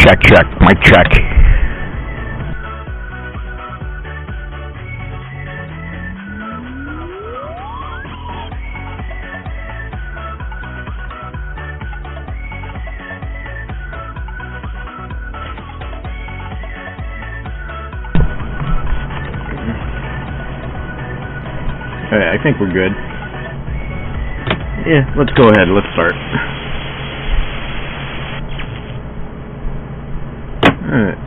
Check, mic check. Alright, I think we're good. Yeah, let's go ahead, let's start. Alright.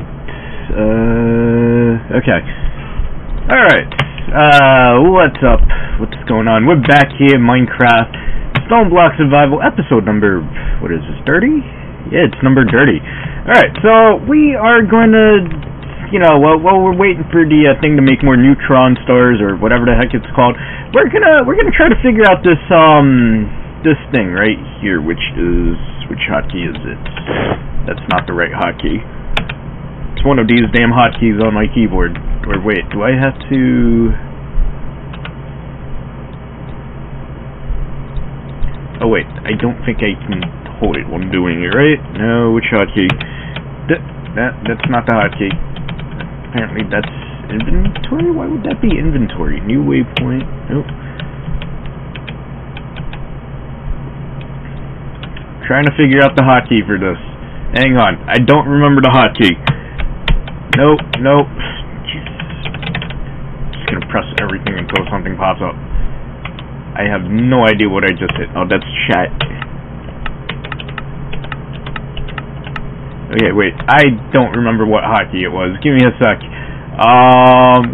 Okay. Alright. What's up? What's going on? We're back here in Minecraft. Stoneblock Survival, episode number, what is this, 30? Yeah, it's number 30. Alright, so we are going to, you know, while we're waiting for the thing to make more neutron stars, or whatever the heck it's called, we're gonna try to figure out this, this thing right here, which hotkey is it? That's not the right hotkey. It's one of these damn hotkeys on my keyboard. Or wait, do I have to... Oh wait, I don't think I can hold it while I'm doing it, right? No, which hotkey? That's not the hotkey. Apparently that's inventory? Why would that be inventory? New waypoint. Nope. Trying to figure out the hotkey for this. Hang on, I don't remember the hotkey. Nope. Jesus. Just gonna press everything until something pops up. I have no idea what I just hit. Oh, that's chat. Okay, wait. I don't remember what hotkey it was. Give me a sec.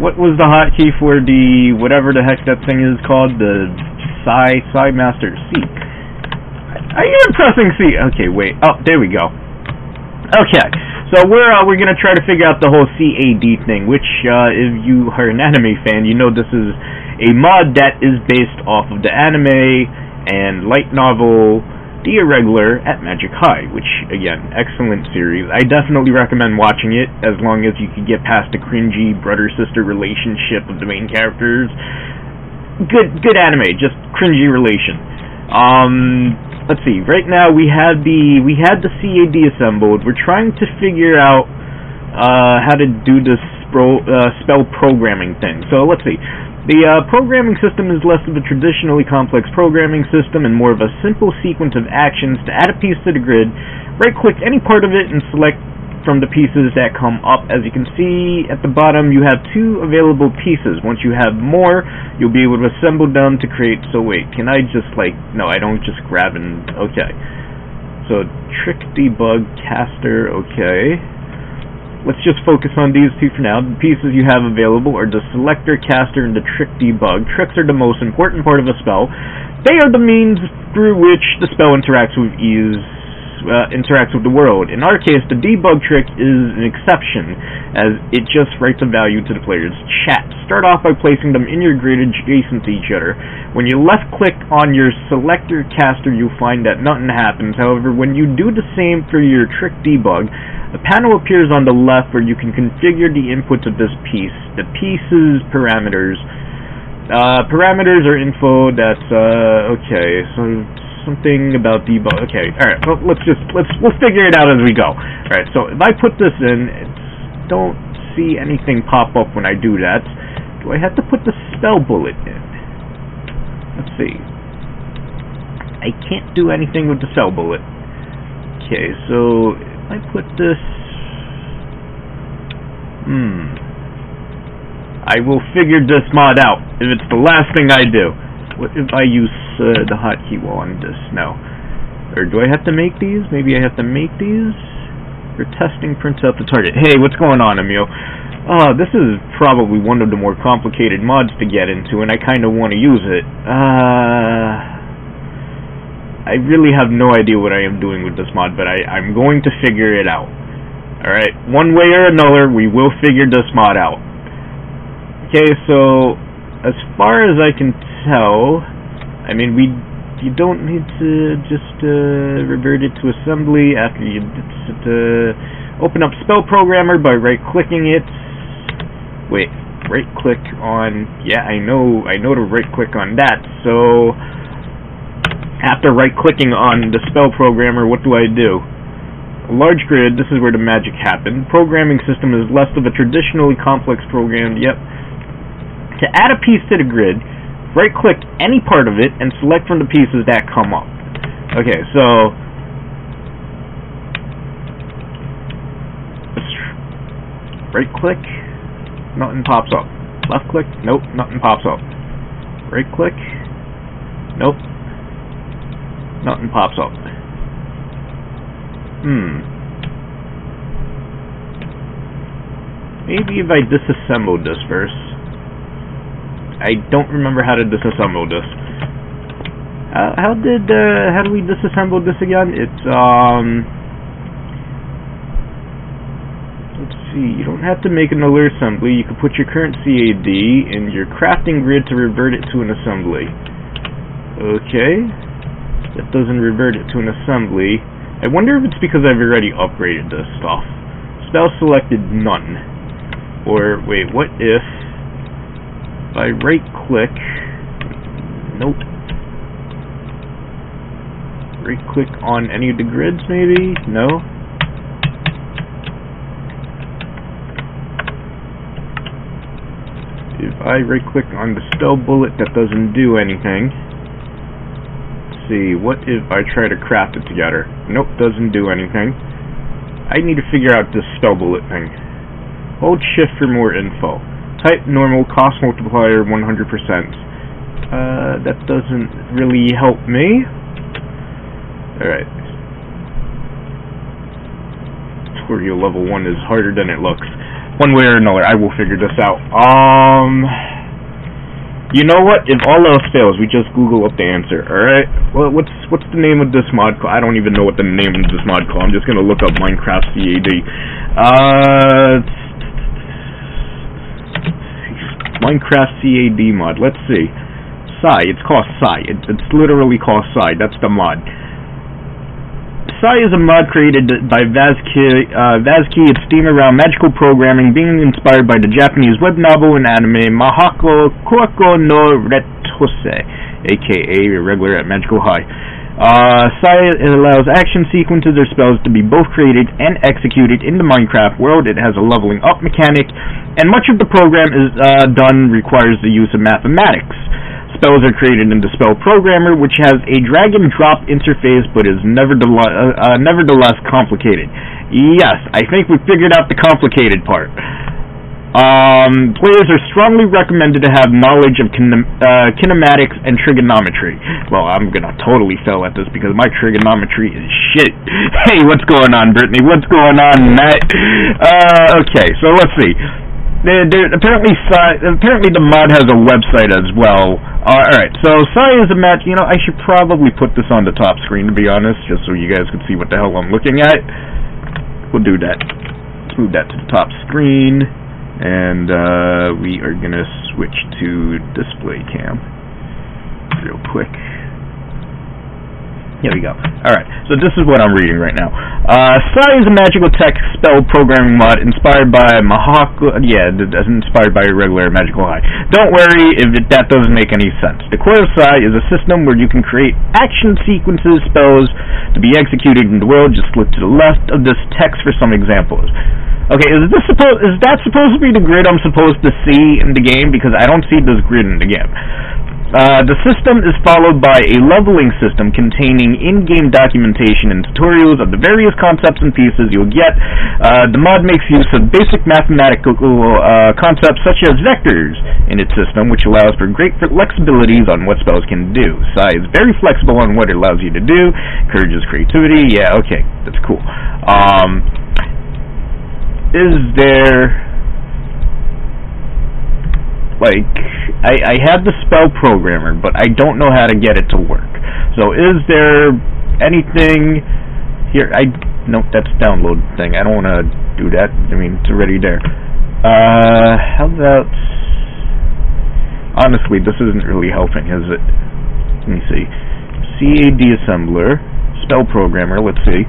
What was the hotkey for the whatever the heck that thing is called? The Psi Master C. Are you pressing C? Okay, wait. Oh, there we go. Okay, so we're gonna try to figure out the whole CAD thing, which if you are an anime fan, you know this is a mod that is based off of the anime and light novel The Irregular at Magic High, which again, excellent series. I definitely recommend watching it as long as you can get past the cringy brother-sister relationship of the main characters. Good anime, just cringy relation. Let's see. Right now we had the CAD assembled. We're trying to figure out how to do this spell programming thing. So let's see. The programming system is less of a traditionally complex programming system and more of a simple sequence of actions to add a piece to the grid. Right-click any part of it and select from the pieces that come up. As you can see at the bottom, you have 2 available pieces. Once you have more, you'll be able to assemble them to create... So wait, can I just like... No, I don't just grab and... Okay. So, trick, debug, caster, okay. Let's just focus on these 2 for now. The pieces you have available are the selector, caster, and the trick, debug. Tricks are the most important part of a spell. They are the means through which the spell interacts with the world. In our case, the debug trick is an exception, as it just writes a value to the player's chat. Start off by placing them in your grid adjacent to each other. When you left-click on your selector caster, you'll find that nothing happens. However, when you do the same for your trick debug, a panel appears on the left where you can configure the inputs of this piece. The piece's parameters. Parameters are info that's, okay, so... something about debug. Okay, alright, well, we'll figure it out as we go. Alright, so if I put this in, don't see anything pop up when I do that. Do I have to put the spell bullet in? Let's see. I can't do anything with the spell bullet. Okay, so if I put this... I will figure this mod out if it's the last thing I do. What if I use the hotkey while on this? No. Or do I have to make these? Maybe I have to make these? For testing, prints out the target. Hey, what's going on, Emil? This is probably one of the more complicated mods to get into, and I kind of want to use it. I really have no idea what I am doing with this mod, but I'm going to figure it out. Alright, one way or another, we will figure this mod out. Okay, so... as far as I can tell, I mean, you don't need to just revert it to assembly after you open up Spell Programmer by right-clicking it. Wait, right-click on... Yeah, I know to right-click on that. So, after right-clicking on the Spell Programmer, what do I do? A large grid, this is where the magic happened. Programming system is less of a traditionally complex program. Yep. To add a piece to the grid, right-click any part of it and select from the pieces that come up. Okay, so right-click, nothing pops up. Left-click, nope, nothing pops up. Right-click, nope, nothing pops up. Maybe if I disassembled this first. I don't remember how to disassemble this. How do we disassemble this again? It's let's see. You don't have to make another assembly. You can put your current CAD in your crafting grid to revert it to an assembly. Okay, that doesn't revert it to an assembly. I wonder if it's because I've already upgraded this stuff. Spell selected none. Or wait, what if I right-click? Nope. Right-click on any of the grids, maybe? No. If I right-click on the spell bullet, that doesn't do anything. Let's see, what if I try to craft it together? Nope, doesn't do anything. I need to figure out this spell bullet thing. Hold shift for more info. Type normal, cost multiplier 100%. That doesn't really help me. Alright. Tutorial level 1 is harder than it looks. One way or another, I will figure this out. You know what? If all else fails, we just Google up the answer, alright? Well, what's the name of this mod called? I don't even know what the name of this mod called. I'm just gonna look up Minecraft CAD. Minecraft CAD mod. Let's see. Psy. It's called Psy. It's literally called Psy. That's the mod. Psy is a mod created by Vazki. It's themed around magical programming, being inspired by the Japanese web novel and anime Mahako Kouako no Retose, aka Irregular at Magical High. Psy allows action sequences or spells to be both created and executed in the Minecraft world. It has a leveling up mechanic, and much of the program is requires the use of mathematics. Spells are created in the Spell Programmer, which has a drag-and-drop interface, but is nevertheless complicated. Yes, I think we figured out the complicated part. Players are strongly recommended to have knowledge of kinematics and trigonometry. Well, I'm gonna totally fail at this because my trigonometry is shit. Hey, what's going on, Brittany? What's going on, Matt? Okay, so let's see. Apparently the mod has a website as well. Alright, so Psy is a match. You know, I should probably put this on the top screen, to be honest, just so you guys can see what the hell I'm looking at. We'll do that. Let's move that to the top screen. And we are going to switch to display cam real quick. Here we go. Alright, so this is what I'm reading right now. Psy is a magical text spell programming mod inspired by Mahako. Yeah, inspired by Irregular Magical High. Don't worry if that doesn't make any sense. The core of Psy is a system where you can create action sequences, spells to be executed in the world. Just look to the left of this text for some examples. Okay, is that supposed to be the grid I'm supposed to see in the game? Because I don't see this grid in the game. The system is followed by a leveling system containing in-game documentation and tutorials of the various concepts and pieces you'll get. The mod makes use of basic mathematical concepts such as vectors in its system, which allows for great flexibilities on what spells can do. Psy is very flexible on what it allows you to do, encourages creativity. Yeah, okay, that's cool. Is there... Like, I have the spell programmer, but I don't know how to get it to work. So is there anything here? Nope, that's download thing. I don't want to do that. I mean, it's already there. How about... Honestly, this isn't really helping, is it? Let me see. CAD assembler, spell programmer, let's see.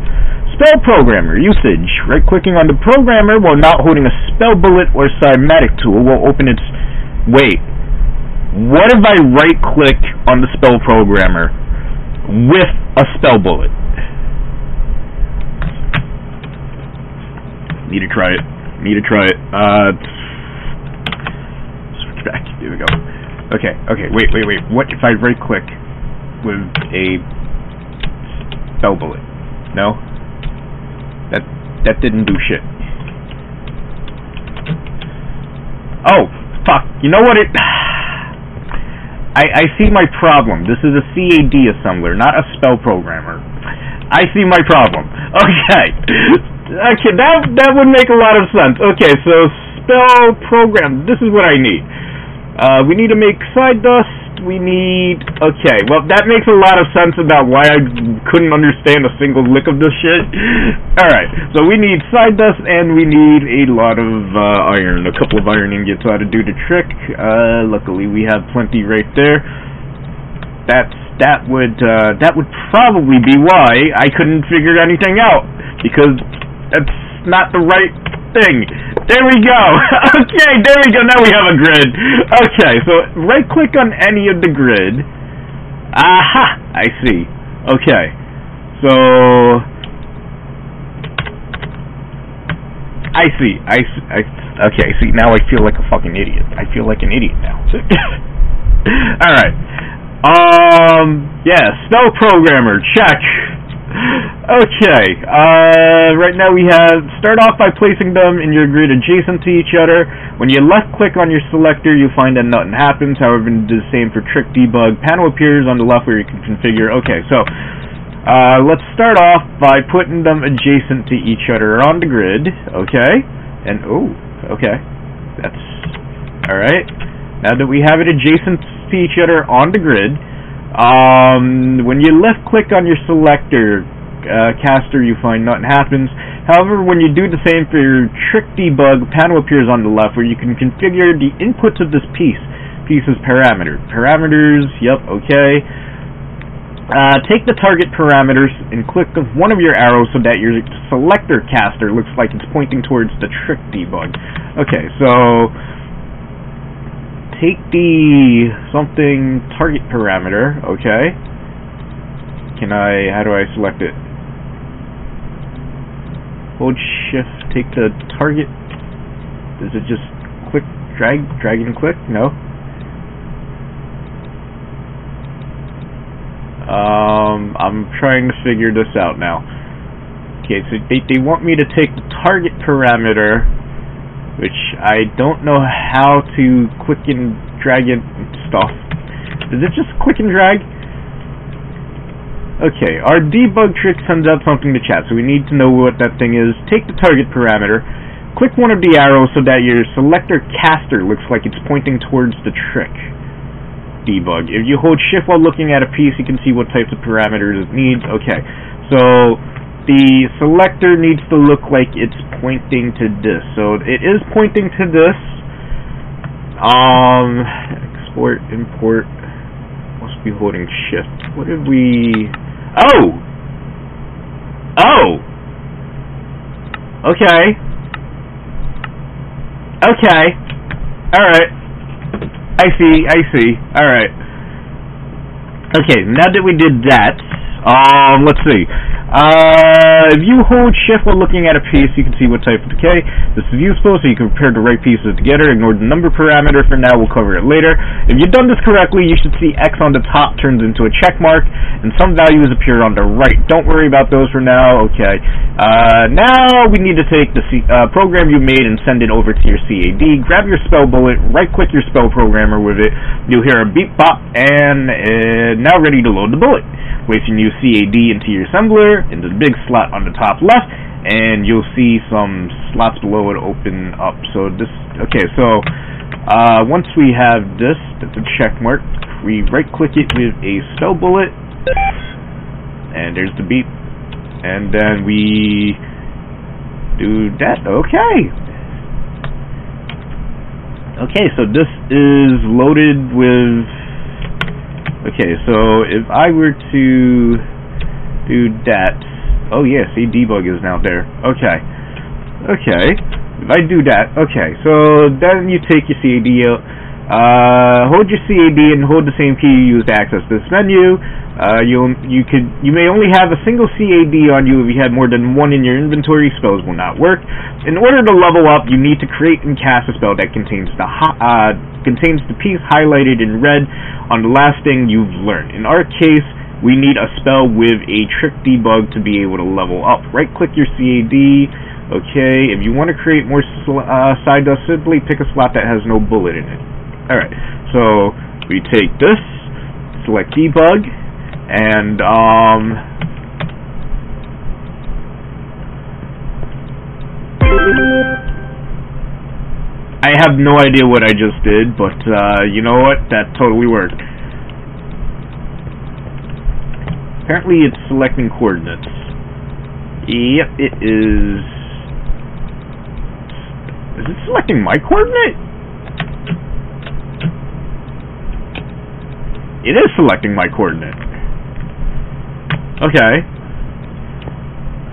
Spell programmer, usage. Right-clicking on the programmer while not holding a spell bullet or cymatic tool will open its... Wait, what if I right-click on the spell programmer with a spell bullet? Need to try it. Switch back. Here we go. Okay, wait. What if I right click with a spell bullet? No? That didn't do shit. Oh, fuck. You know what I see my problem. This is a CAD assembler, not a spell programmer. I see my problem. Okay. Okay, that would make a lot of sense. Okay, so spell program. This is what I need. We need to make side dust. We need... Okay, well, that makes a lot of sense about why I couldn't understand a single lick of this shit. Alright, so we need side dust, and we need a lot of iron. A couple of iron ingots ought to do the trick. Luckily, we have plenty right there. That would probably be why I couldn't figure anything out, because that's not the right thing. There we go. Okay, there we go. Now we have a grid. Okay, so right click on any of the grid. Aha, I see. Okay, so I see. Okay, see, now I feel like a fucking idiot. I feel like an idiot now. All right. Yeah, spell programmer, check. Okay, right now we have, start off by placing them in your grid adjacent to each other. When you left click on your selector, you'll find that nothing happens. However, do the same for trick debug. Panel appears on the left where you can configure. Okay, so, let's start off by putting them adjacent to each other on the grid. Okay, and, oh, okay, that's, alright. Now that we have it adjacent to each other on the grid, when you left click on your selector caster, you find nothing happens. However, when you do the same for your trick debug, panel appears on the left where you can configure the inputs of this piece's parameters. Yep, okay. Take the target parameters and click one of your arrows so that your selector caster looks like it's pointing towards the trick debug. Okay, so take the something target parameter, okay. How do I select it? Hold shift, take the target. Does it just click, drag and click? No. I'm trying to figure this out now. Okay, so they want me to take the target parameter, which I don't know how to click and drag it and stuff. Does it just click and drag? Okay, our debug trick sends out something to chat, so we need to know what that thing is. Take the target parameter, click one of the arrows so that your selector caster looks like it's pointing towards the trick debug. If you hold shift while looking at a piece, you can see what types of parameters it needs. Okay, so the selector needs to look like it's pointing to this. So it is pointing to this. Export, import. Must be holding shift. What did we... Oh! Okay. Alright. I see. Alright. Okay, now that we did that, let's see. If you hold shift while looking at a piece, you can see what type of decay. This is useful so you can compare the right pieces together. Ignore the number parameter for now, we'll cover it later. If you've done this correctly, you should see X on the top turns into a check mark, and some values appear on the right. Don't worry about those for now, okay. Now we need to take the program you made and send it over to your CAD. Grab your spell bullet, right-click your spell programmer with it. You'll hear a beep bop, and now ready to load the bullet. Place your new CAD into your assembler, into the big slot on the top left, and you'll see some slots below it open up. So this, okay, so once we have this, that's a check mark, we right click it with a spell bullet, and there's the beep, and then we do that. Okay, so this is loaded with... Okay, so if I were to do that, oh yeah, see, debug is now there. Okay, if I do that, okay, so then you take your CAD out, hold your CAD and hold the same key you used to access this menu. You may only have a single CAD on you if you had more than one in your inventory. Spells will not work. In order to level up, you need to create and cast a spell that contains the piece highlighted in red on the last thing you've learned. In our case, we need a spell with a trick debug to be able to level up. Right-click your CAD. Okay, if you want to create more side dust, simply pick a slot that has no bullet in it. Alright, so we take this, select debug, and I have no idea what I just did, but you know what? That totally worked. Apparently it's selecting coordinates. Yep, it is. Is it selecting my coordinate? It is selecting my coordinate. Okay.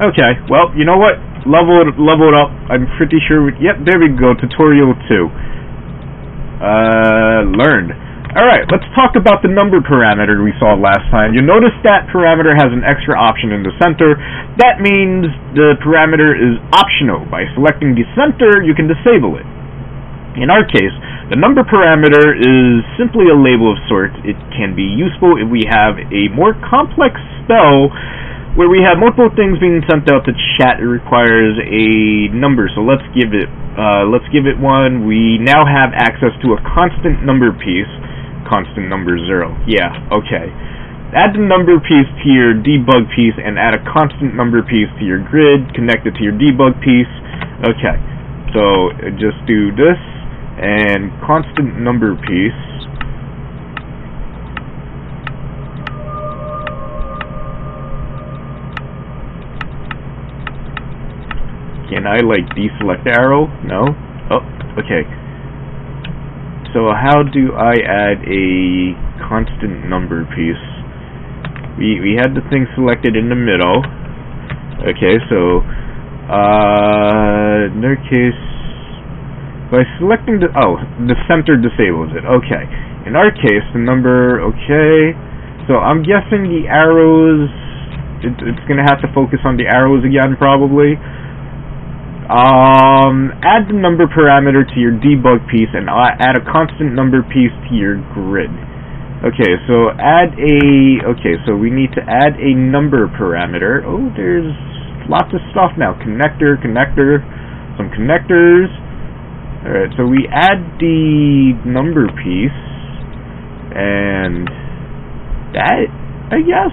Okay, well, you know what? Level it up. I'm pretty sure yep, there we go. Tutorial 2. Learned. Alright, let's talk about the number parameter we saw last time. You notice that parameter has an extra option in the center. That means the parameter is optional. By selecting the center, you can disable it. In our case, the number parameter is simply a label of sorts. It can be useful if we have a more complex spell where we have multiple things being sent out to chat. It requires a number, so let's give it one. We now have access to a constant number piece. Constant number 0. Yeah, okay. Add the number piece to your debug piece and add a constant number piece to your grid, connect it to your debug piece. Okay, so just do this and constant number piece. Can I like deselect arrow? No? Oh, okay. So how do I add a constant number piece? We had the thing selected in the middle. Okay, so in their case, by selecting the center disables it. Okay. In our case, the number, okay. So I'm guessing the arrows, it's gonna have to focus on the arrows again probably. Add the number parameter to your debug piece and add a constant number piece to your grid. Okay, so so we need to add a number parameter. Oh, there's lots of stuff now. Connector, some connectors. Alright, so we add the number piece and that, I guess.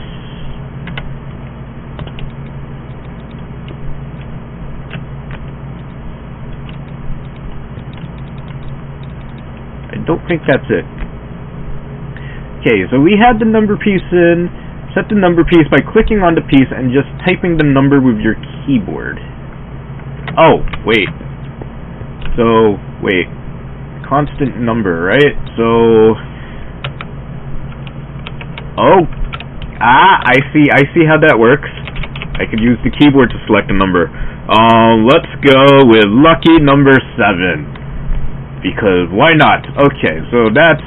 I don't think that's it. Okay, so we had the number piece in. Set the number piece by clicking on the piece and just typing the number with your keyboard. Oh, wait. So, wait. Constant number, right? So... Oh. I see how that works. I could use the keyboard to select a number. Let's go with lucky number 7. Because why not? Okay, so that's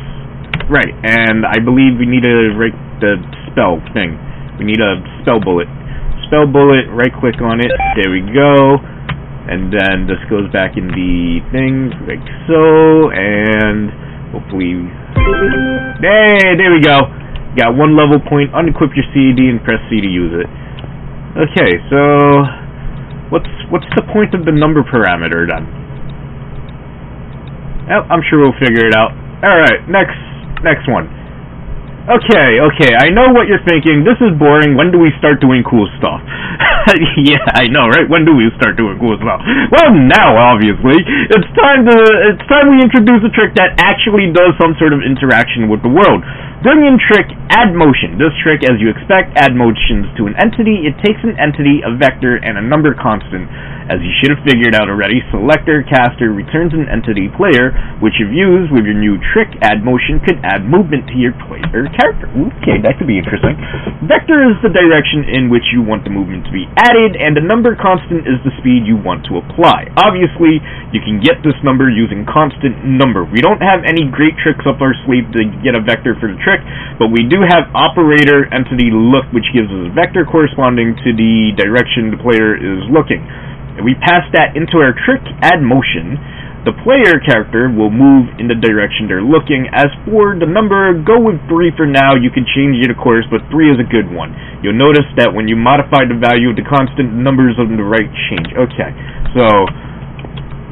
right, and I believe we need to write the spell thing. We need a spell bullet. Spell bullet, right click on it, there we go. And then this goes back in the thing, like so, and hopefully... Hey, there we go. Got one level point, unequip your CAD and press C to use it. Okay, so... What's the point of the number parameter then? Oh, I'm sure we'll figure it out. Alright, next one. Okay, I know what you're thinking. This is boring. When do we start doing cool stuff? Yeah, I know, right? When do we start doing cool stuff? Well, now, obviously. It's time we introduce a trick that actually does some sort of interaction with the world. Brilliant trick, add motion. This trick, as you expect, add motions to an entity. It takes an entity, a vector, and a number constant. As you should have figured out already, selector, caster returns an entity player, which if used with your new trick, add motion, could add movement to your player character. Okay, that could be interesting. Vector is the direction in which you want the movement to be added, and the number constant is the speed you want to apply. Obviously, you can get this number using constant number. We don't have any great tricks up our sleeve to get a vector for the trick, but we do have operator entity look, which gives us a vector corresponding to the direction the player is looking. And we pass that into our trick, add motion. The player character will move in the direction they're looking. As for the number, go with 3 for now. You can change it, of course, but 3 is a good one. You'll notice that when you modify the value of the constant, numbers on the right change. Okay, so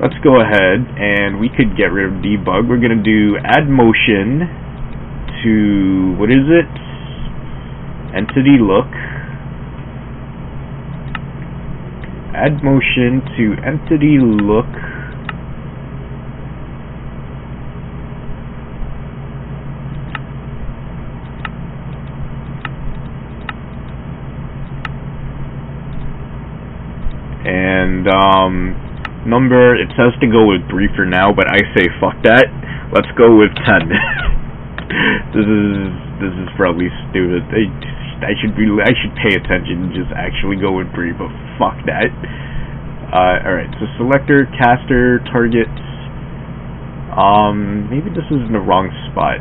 let's go ahead and we could get rid of debug. We're going to do add motion to, what is it? Entity look. Add motion to entity look. And number, it says to go with 3 for now, but I say fuck that. Let's go with 10. This is probably stupid. I should pay attention and just actually go with 3, but fuck that. Alright, so selector, caster, target. Maybe this is in the wrong spot.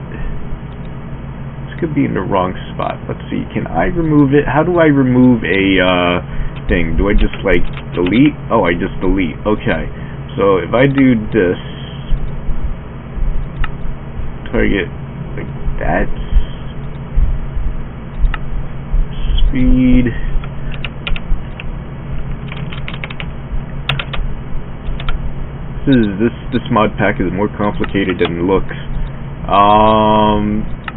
This could be in the wrong spot. Let's see, can I remove it? How do I remove a thing? Do I just like delete? Oh, I just delete. Okay. So if I do this, target like that. Speed. This mod pack is more complicated than it looks.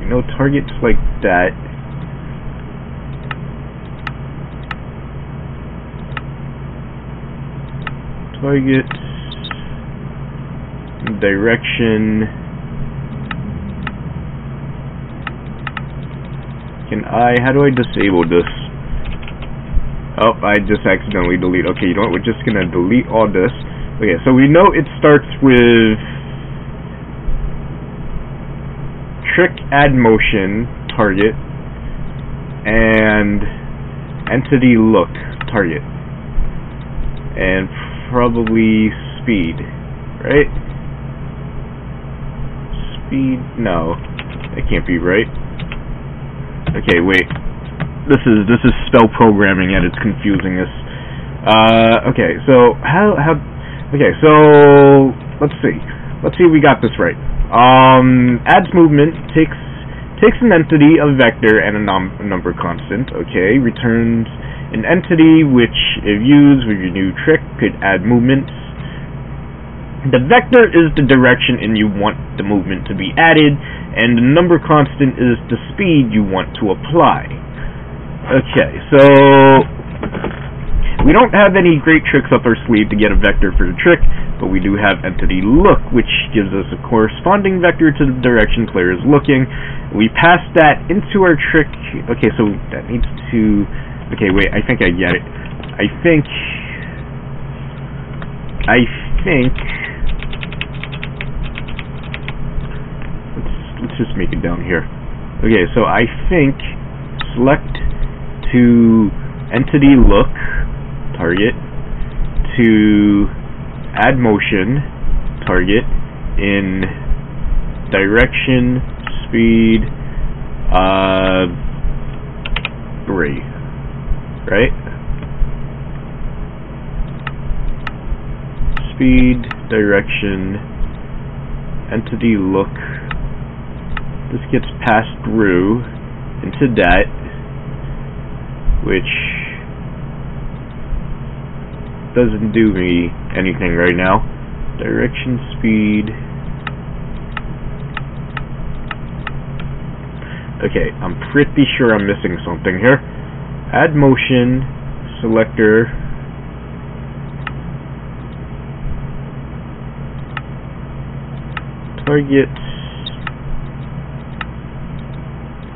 You know, targets like that. Target direction. How do I disable this? Oh, I just accidentally delete. Okay, you know what? We're just gonna delete all this. Okay, so we know it starts with trick, add motion, target, and entity look, target, and probably speed, right? Speed? No, that can't be right. Okay, wait. This is spell programming and it's confusing us. Okay, so okay, so let's see if we got this right. Adds movement, takes an entity, a vector, and a number constant. Okay, returns an entity which, if used with your new trick, could add movements. The vector is the direction and you want the movement to be added, and the number constant is the speed you want to apply. Okay, so we don't have any great tricks up our sleeve to get a vector for the trick, but we do have entity look, which gives us a corresponding vector to the direction player is looking. We pass that into our trick. Okay, so that needs to... Okay, wait, I think I get it. I think... Let's just make it down here. Okay, so I think select to entity look, target, to add motion, target, in direction, speed, 3, right? Speed, direction, entity look. This gets passed through into that, which doesn't do me anything right now. Direction, speed. Okay, I'm pretty sure I'm missing something here. Add motion, selector, target,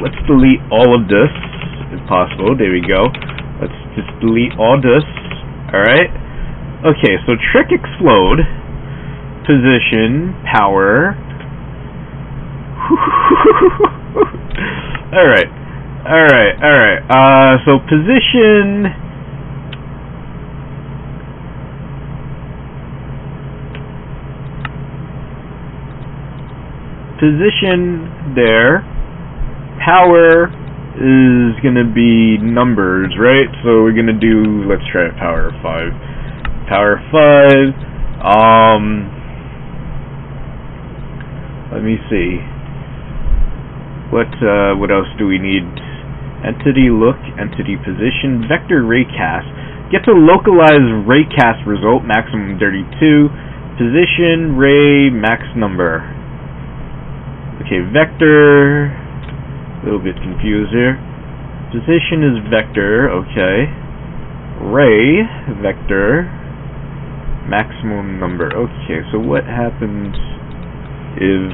let's delete all of this, if possible. There we go. Let's just delete all this. Alright. Okay, so trick explode, position, power. Alright. So position. Position there. Power is gonna be numbers, right? So we're gonna do, let's try power 5. Power 5. Let me see. What else do we need? Entity look, entity position, vector raycast. Get to localize raycast result, maximum 32. Position, ray, max number. Okay, vector. A little bit confused here. Position is vector, okay. Ray, vector. Maximum number. Okay, so what happens if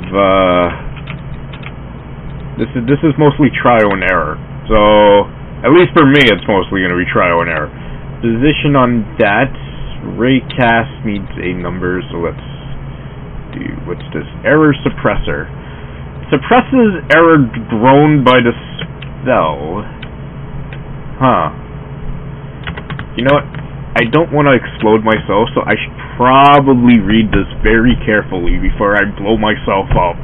this is mostly trial and error. So at least for me it's mostly gonna be trial and error. Position on that. Raycast needs a number, so let's do, what's this? Error suppressor. Suppresses error grown by the spell. Huh. You know what? I don't want to explode myself, so I should probably read this very carefully before I blow myself up.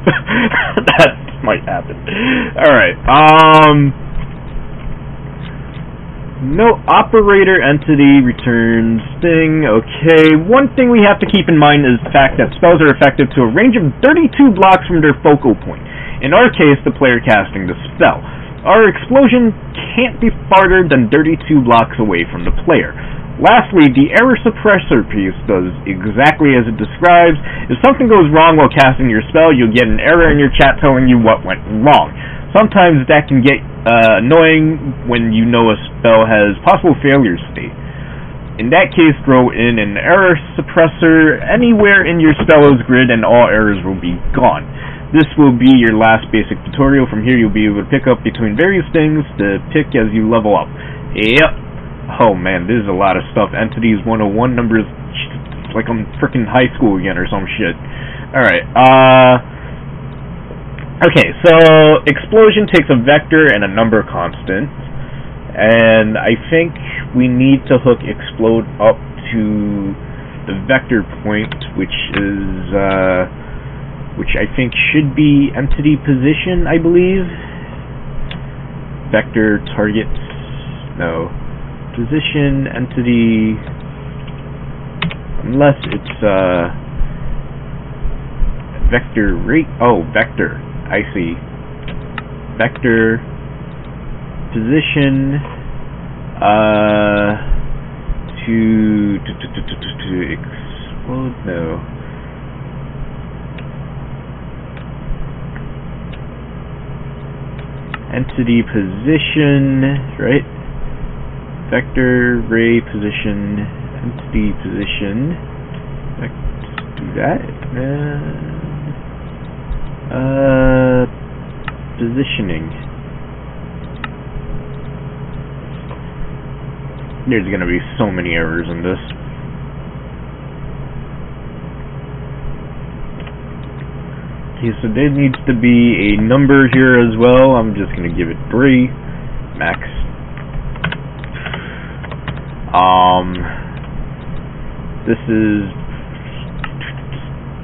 That might happen. Alright, no operator entity returns thing. Okay, one thing we have to keep in mind is the fact that spells are effective to a range of 32 blocks from their focal point. In our case, the player casting the spell. Our explosion can't be farther than 32 blocks away from the player. Lastly, the error suppressor piece does exactly as it describes. If something goes wrong while casting your spell, you'll get an error in your chat telling you what went wrong. Sometimes that can get annoying when you know a spell has possible failure state. In that case, throw in an error suppressor anywhere in your spell's grid and all errors will be gone. This will be your last basic tutorial. From here you'll be able to pick up between various things to pick as you level up. Yep. Oh man, this is a lot of stuff. Entities 101 numbers, like I'm freaking high school again or some shit. Alright, okay, so explosion takes a vector and a number constant. And I think we need to hook explode up to the vector point, which is, which I think should be entity position, I believe. Vector targets, no. Position, entity, unless it's, vector rate, oh, vector, I see. Vector, position, to explode, no. Entity position, right? Vector, ray, position, entity position. Let's do that. Positioning. There's gonna be so many errors in this. Okay, so there needs to be a number here as well. I'm just gonna give it 3. Max. This is,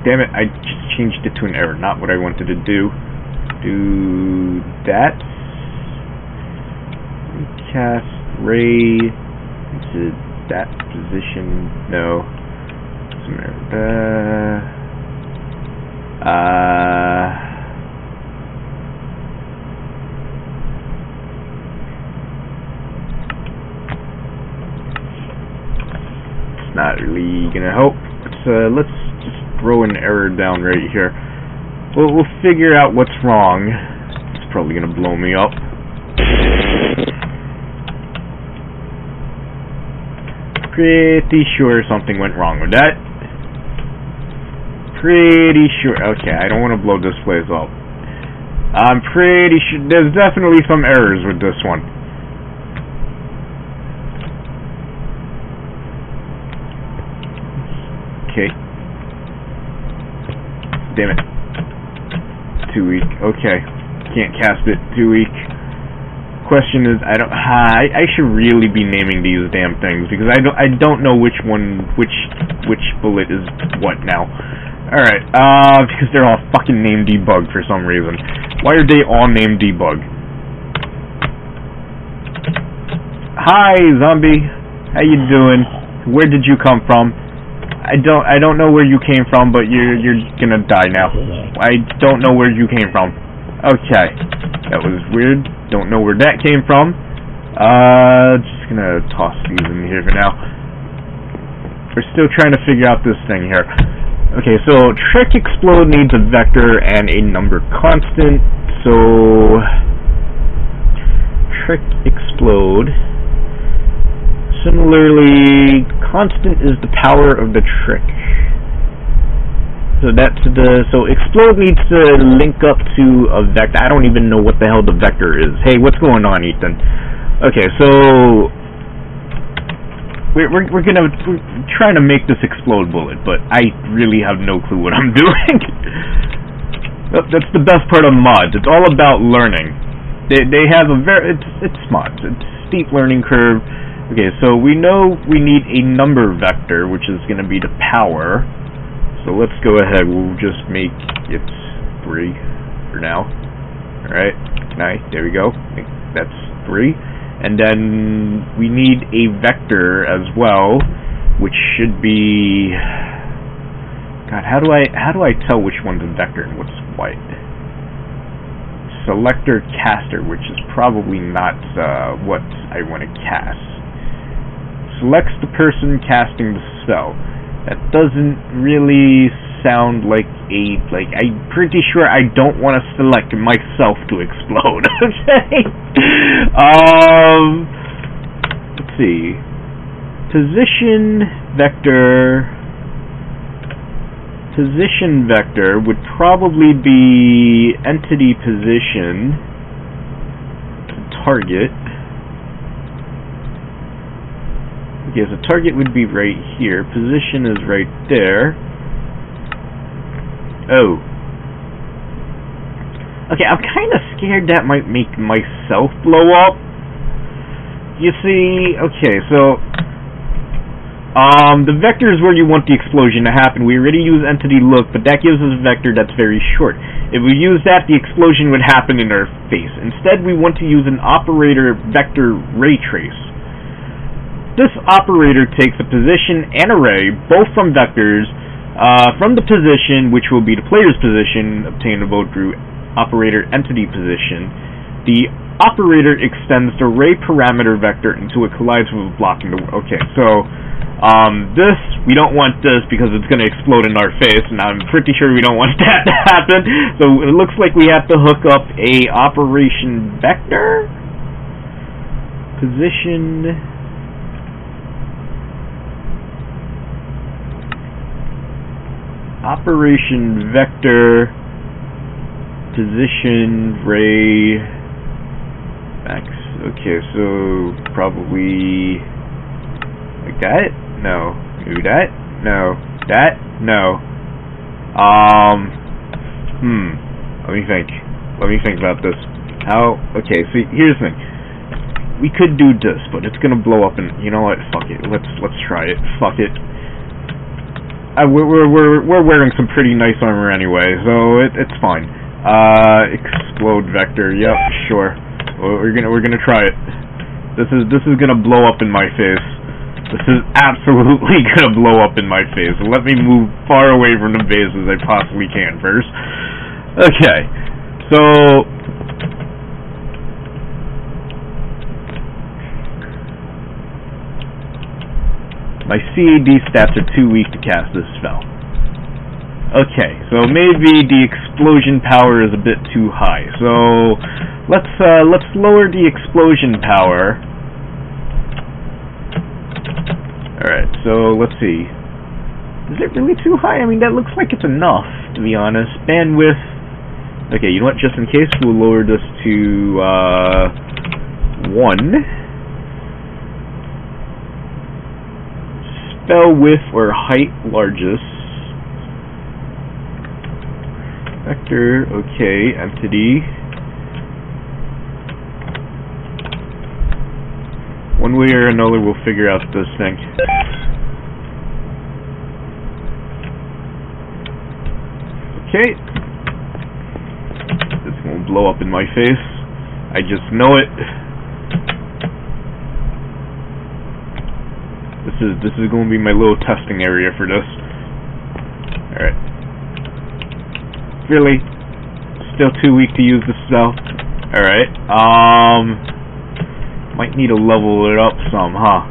damn it, I just changed it to an error, not what I wanted to do. Do that. Cast ray into that position. No. Some error. Not really gonna help. Let's just throw an error down right here. We'll figure out what's wrong. It's probably gonna blow me up. Pretty sure something went wrong with that. Pretty sure. Okay, I don't want to blow this place up. I'm pretty sure there's definitely some errors with this one. Okay. Damn it. Too weak. Okay. Can't cast it. Too weak. Question is, I should really be naming these damn things because I don't know which one, which bullet is what now. Alright, because they're all fucking named Debug for some reason. Why are they all named Debug? Hi, zombie. How you doing? Where did you come from? I don't know where you came from, but you're gonna die now. I don't know where you came from. Okay. That was weird. Don't know where that came from. Just gonna toss these in here for now. We're still trying to figure out this thing here. Okay, so Trick Explode needs a vector and a number constant. So Trick Explode. Similarly, constant is the power of the trick. So so Explode needs to link up to a vector. I don't even know what the hell the vector is. Hey, what's going on, Ethan? Okay, so we're trying to make this Explode bullet, but I really have no clue what I'm doing. That's the best part of mods. It's all about learning. They have a it's mods. It's steep learning curve. Okay, so we know we need a number vector, which is going to be the power. So let's go ahead. We'll just make it 3 for now. Alright, nice. There we go. That's 3. And then we need a vector as well, which should be... God, how do I tell which one's a vector and what's what? Selector caster, which is probably not what I want to cast. Selects the person casting the spell. That doesn't really sound like I'm pretty sure I don't want to select myself to explode. Okay. Let's see. Position vector would probably be entity position to target. Okay, so target would be right here. Position is right there. Oh. Okay, I'm kind of scared that might make myself blow up. You see, okay, so the vector is where you want the explosion to happen. We already use entity look, but that gives us a vector that's very short. If we use that, the explosion would happen in our face. Instead, we want to use an operator vector ray trace. This operator takes a position and a ray, both from vectors, from the position, which will be the player's position, obtainable through operator entity position. The operator extends the ray parameter vector until it collides with a block in the... Okay, so this, we don't want this because it's going to explode in our face, and I'm pretty sure we don't want that to happen. So it looks like we have to hook up a operation vector. Position... Operation vector position ray max. Okay, so probably like that? No. Maybe that? No. That? No. Let me think. Let me think about this. How? Okay, so here's the thing. We could do this, but it's gonna blow up and you know what? Fuck it. Let's try it. Fuck it. We're wearing some pretty nice armor anyway, so it's fine. Explode vector. Yep, sure. We're gonna try it. This is gonna blow up in my face. This is absolutely gonna blow up in my face. Let me move far away from the base as I possibly can first. Okay, so. My CAD stats are too weak to cast this spell. Okay, so maybe the explosion power is a bit too high. So let's lower the explosion power. Alright, so let's see. Is it really too high? I mean, that looks like it's enough, to be honest. Bandwidth Okay, you know what? Just in case, we'll lower this to 1. Spell width or height largest. Vector, okay, entity. One way or another, we'll figure out this thing. Okay. This won't blow up in my face. I just know it. This is going to be my little testing area for this. Alright. Really? Still too weak to use the spell? Alright. Might need to level it up some, huh?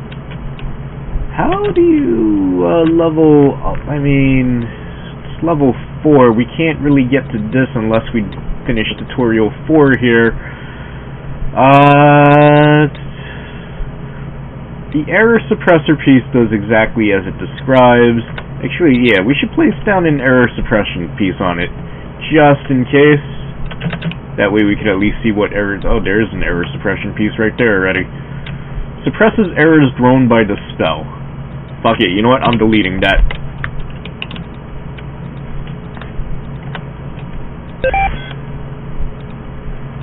How do you level up? I mean, it's level 4. We can't really get to this unless we finish tutorial 4 here. The error suppressor piece does exactly as it describes. Actually, yeah, we should place down an error suppression piece on it, just in case. That way we could at least see what errors... Oh, there's an error suppression piece right there already. Suppresses errors thrown by the spell. Fuck it, you know what? I'm deleting that.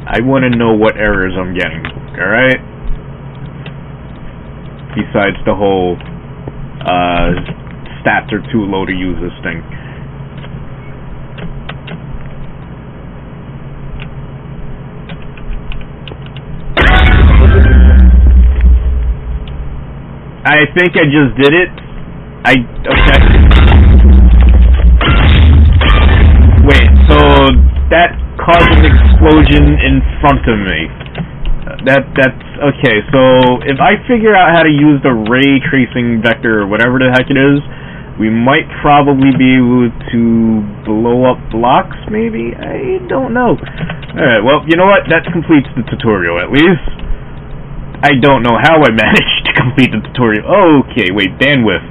I want to know what errors I'm getting, alright? Besides the whole stats are too low to use this thing. I think I just did it. Okay. Wait, so that caused an explosion in front of me. That's okay. So if I figure out how to use the ray tracing vector or whatever the heck it is, we might probably be able to blow up blocks, maybe? I don't know. Alright, well, you know what? That completes the tutorial, at least. I don't know how I managed to complete the tutorial. Okay, wait, bandwidth.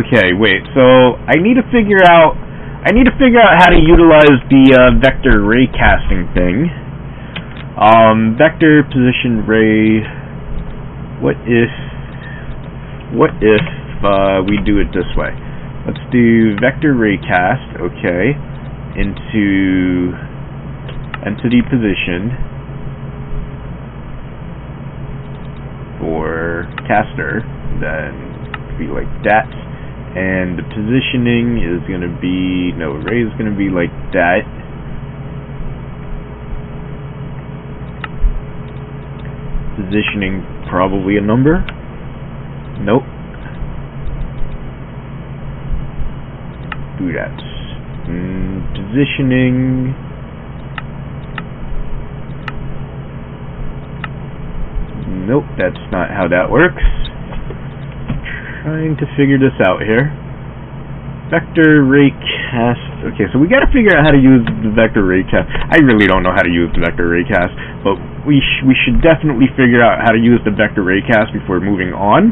Okay, wait, so I need to figure out how to utilize the vector ray casting thing. Vector position ray. What if we do it this way? Let's do vector ray cast, okay, into entity position for caster, then be like that, and the positioning is going to be, no, ray is going to be like that. Positioning, probably a number. Nope. Do that. Positioning. Nope, that's not how that works. Trying to figure this out here. Vector ray cast. Okay, so we gotta figure out how to use the vector ray cast. I really don't know how to use the vector ray cast, but we should definitely figure out how to use the vector ray cast before moving on.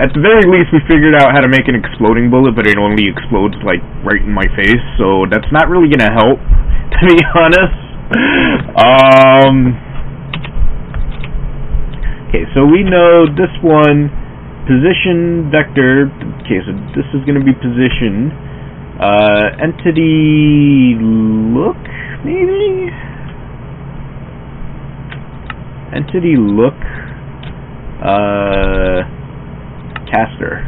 At the very least, we figured out how to make an exploding bullet, but it only explodes like right in my face, so that's not really gonna help, to be honest. Okay, so we know this one. Position vector, okay, so this is going to be position, entity look, maybe? Entity look, caster.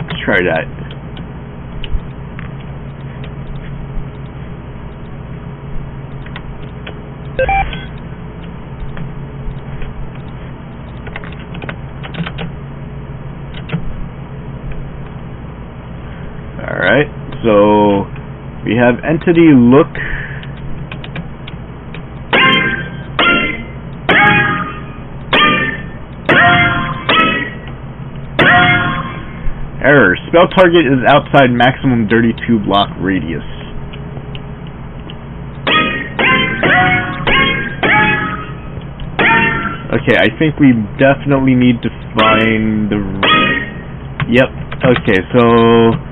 Let's try that. Alright, so we have entity look. Error. Spell target is outside maximum 32 block radius. Okay, I think we definitely need to find the... Yep, okay, so...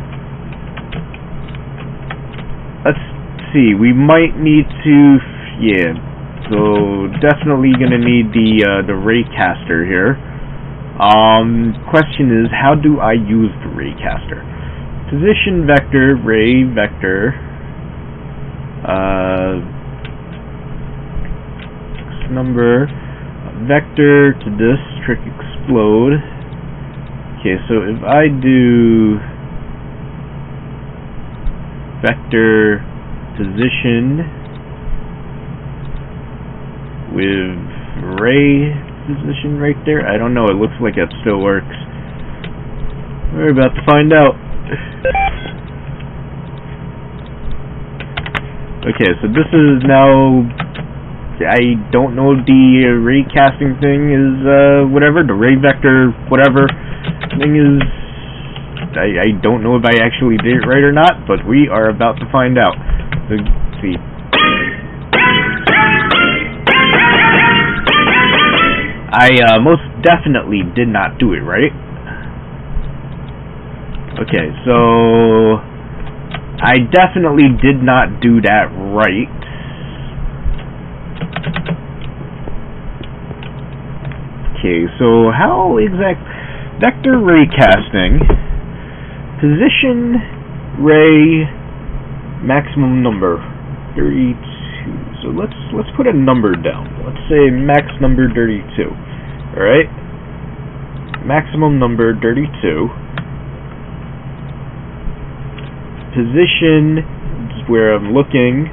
Let's see. We might need to, yeah. So definitely gonna need the raycaster here. Question is, how do I use the raycaster? Position vector, ray vector, number, vector to this, trick explode. Okay, so if I do vector position with ray position right there, I don't know, it looks like it still works. We're about to find out. Okay, so this is now, I don't know if the ray casting thing is whatever, the ray vector whatever thing is, I don't know if I actually did it right or not, but we are about to find out. So, let's see. I most definitely did not do it right. Okay, so I definitely did not do that right. Okay, so how exact vector ray casting, position ray maximum number 32. So let's put a number down. Let's say max number 32. All right, maximum number 32. Position is where I'm looking.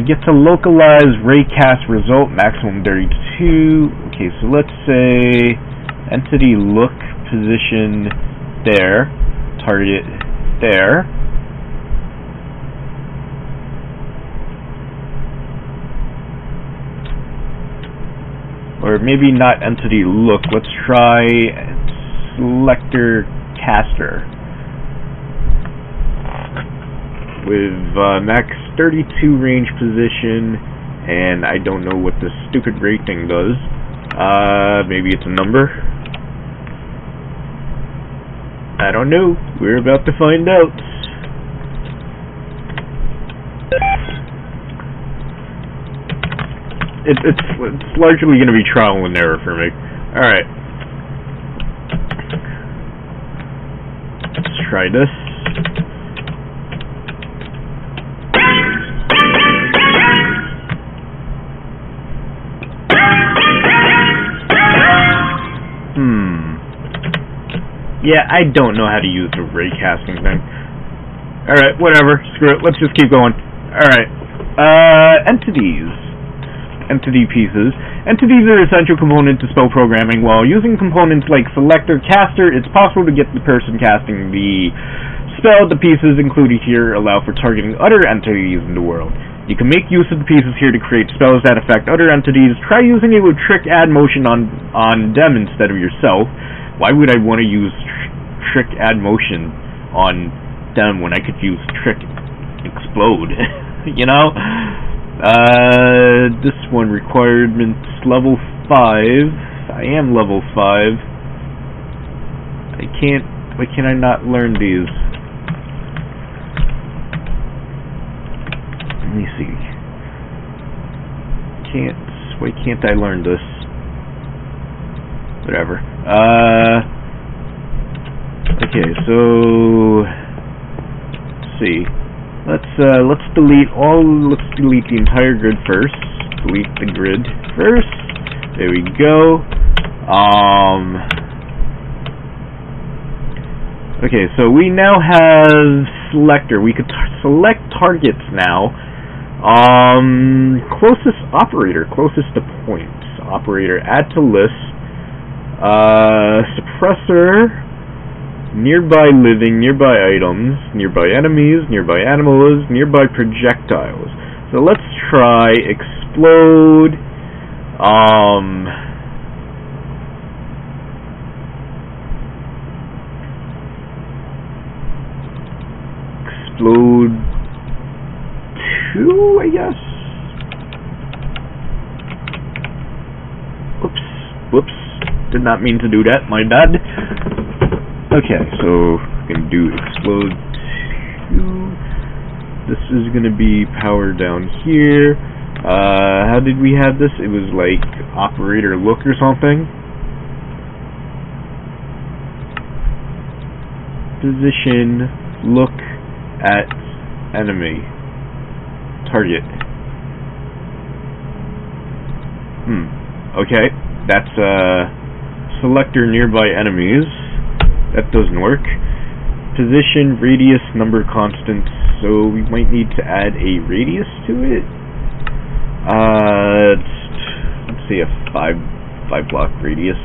Get to localize raycast result maximum 32. Okay, so let's say entity look position there, target there. Or maybe not entity look, let's try selector caster with max 32 range position, and I don't know what this stupid ray thing does. Maybe it's a number? I don't know. We're about to find out. It's largely going to be trial and error for me. Alright. Let's try this. Yeah, I don't know how to use the ray casting thing. Alright, whatever. Screw it. Let's just keep going. Alright. Entities. Entity pieces. Entities are essential components to spell programming. While using components like selector caster, it's possible to get the person casting the spell. The pieces included here allow for targeting other entities in the world. You can make use of the pieces here to create spells that affect other entities. Try using it with trick add motion on them instead of yourself. Why would I want to use trick add motion on them when I could use trick explode? You know? This one, requirements level 5. I am level 5. Why can I not learn these? Let me see. Why can't I learn this? Whatever. Okay, so let's see. Let's delete the entire grid first. Delete the grid first. There we go. Okay, so we now have selector. We could select targets now. Closest operator, closest to point. Operator, add to list. Suppressor. Nearby living, nearby items, nearby enemies, nearby animals, nearby projectiles. So let's try explode. Explode 2, I guess. Whoops. Did not mean to do that, my bad. Okay, so we're going to do explode 2. This is going to be power down here. How did we have this? It was like operator look or something. Position, look at enemy. Target. Okay. That's selector nearby enemies. That doesn't work. Position, radius, number constants. So we might need to add a radius to it. Let's say a 5 block radius.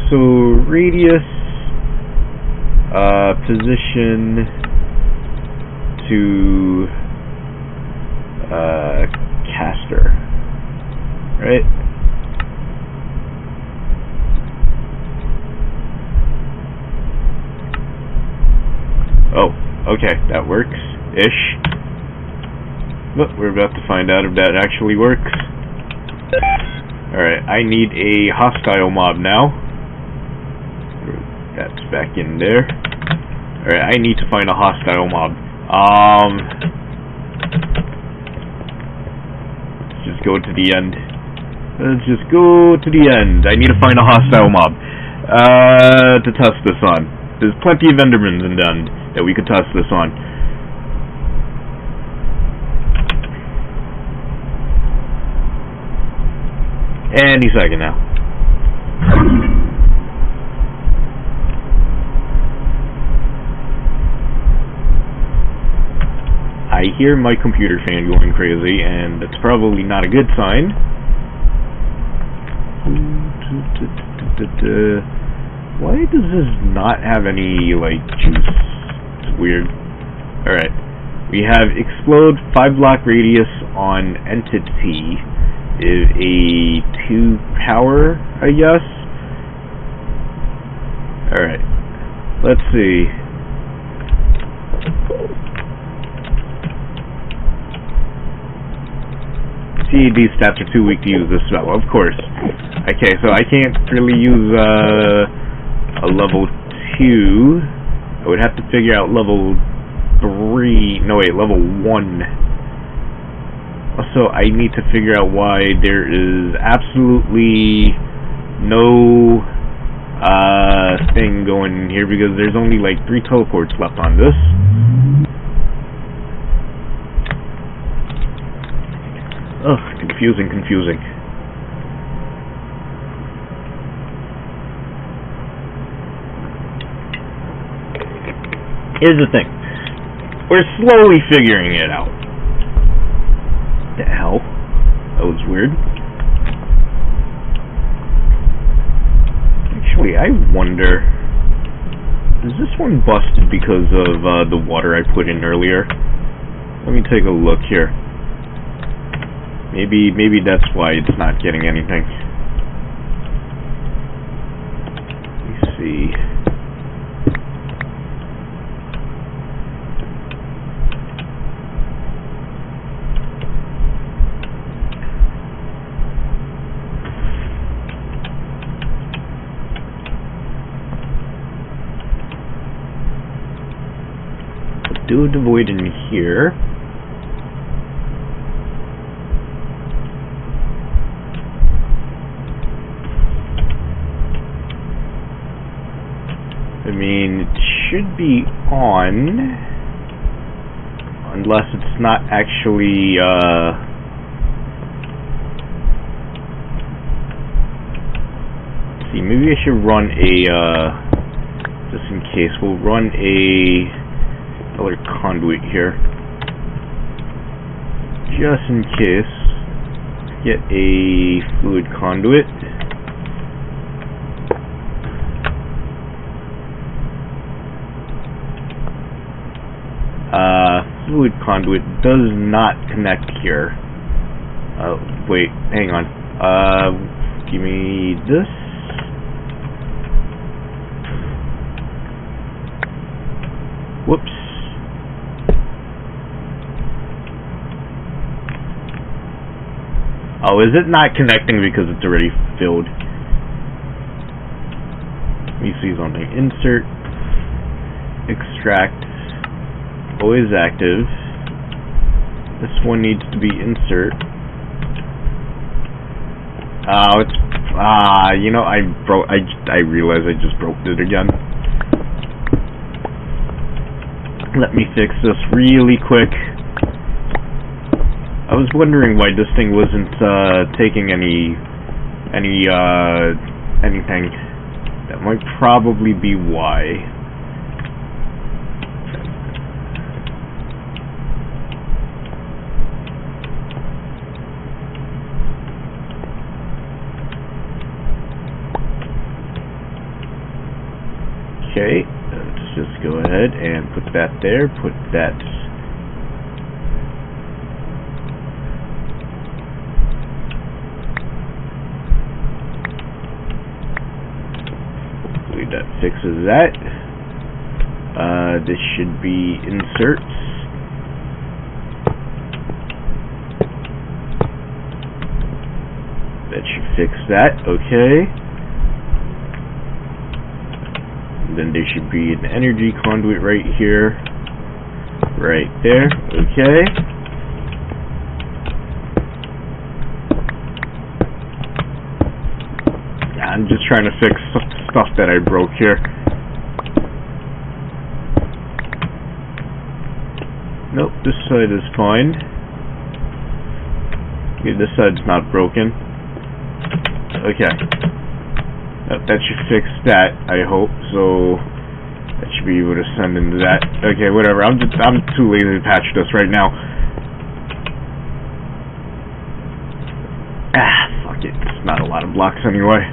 So radius, position to caster, right? Oh, okay, that works-ish. But we're about to find out if that actually works. Alright, I need a hostile mob now. That's back in there. Alright, I need to find a hostile mob. Let's just go to the end. Let's just go to the end. I need to find a hostile mob to test this on. There's plenty of Endermans in the end that we could test this on. Any second now. I hear my computer fan going crazy, and that's probably not a good sign. Why does this not have any, like, juice? It's weird. Alright. We have explode 5 block radius on entity. Is a 2 power, I guess. Alright. Let's see. CAD stats are too weak to use this spell, of course. Okay, so I can't really use a level 2. I would have to figure out level 3. No, wait, level 1. Also, I need to figure out why there is absolutely no thing going in here, because there's only like 3 teleports left on this. Ugh, confusing. Here's the thing. We're slowly figuring it out. The hell? That was weird. Actually, I wonder, is this one busted because of the water I put in earlier? Let me take a look here. Maybe that's why it's not getting anything. Let me see. Do the void in here. I mean, it should be on, unless it's not actually, let's see, maybe I should run a, just in case, we'll run another conduit here, just in case. Get a fluid conduit. Fluid conduit does not connect here. Wait, hang on. Give me this. Whoops. Oh, is it not connecting because it's already filled? Let me see something. Insert, extract, always active. This one needs to be insert. Oh, it's you know, I realized I just broke it again. Let me fix this really quick. I was wondering why this thing wasn't taking anything. That might probably be why. Okay, let's just go ahead and put that there, put that hopefully that fixes that. This should be inserts. That should fix that, okay. Then there should be an energy conduit right here, right there, okay. I'm just trying to fix stuff that I broke here. Nope, this side is fine. Okay, this side's not broken. Okay. That should fix that, I hope. So that should be able to send into that. Okay, whatever. I'm too lazy to patch this right now. Fuck it. It's not a lot of blocks anyway.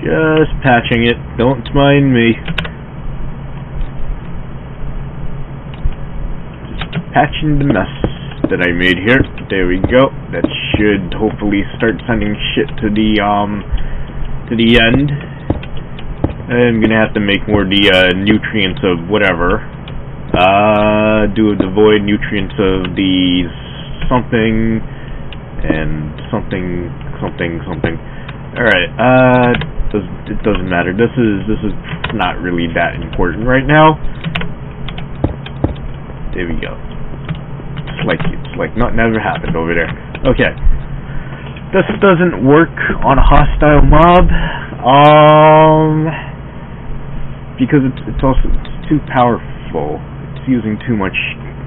Just patching it. Don't mind me. Patching the mess that I made here. There we go. That should hopefully start sending shit to the end. I'm gonna have to make more the nutrients of whatever. Do the void nutrients of these something and something. Alright, it doesn't matter. This is not really that important right now. There we go. It's like nothing ever happened over there. Okay. This doesn't work on a hostile mob. Because it's too powerful. It's using too much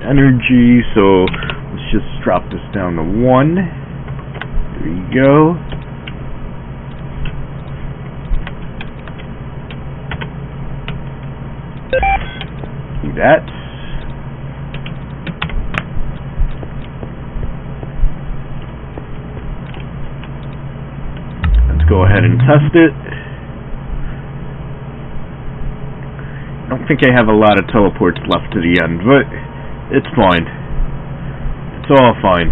energy, so let's just drop this down to 1. There we go. Do that. Go ahead and test it. I don't think I have a lot of teleports left to the end, but it's fine. It's all fine.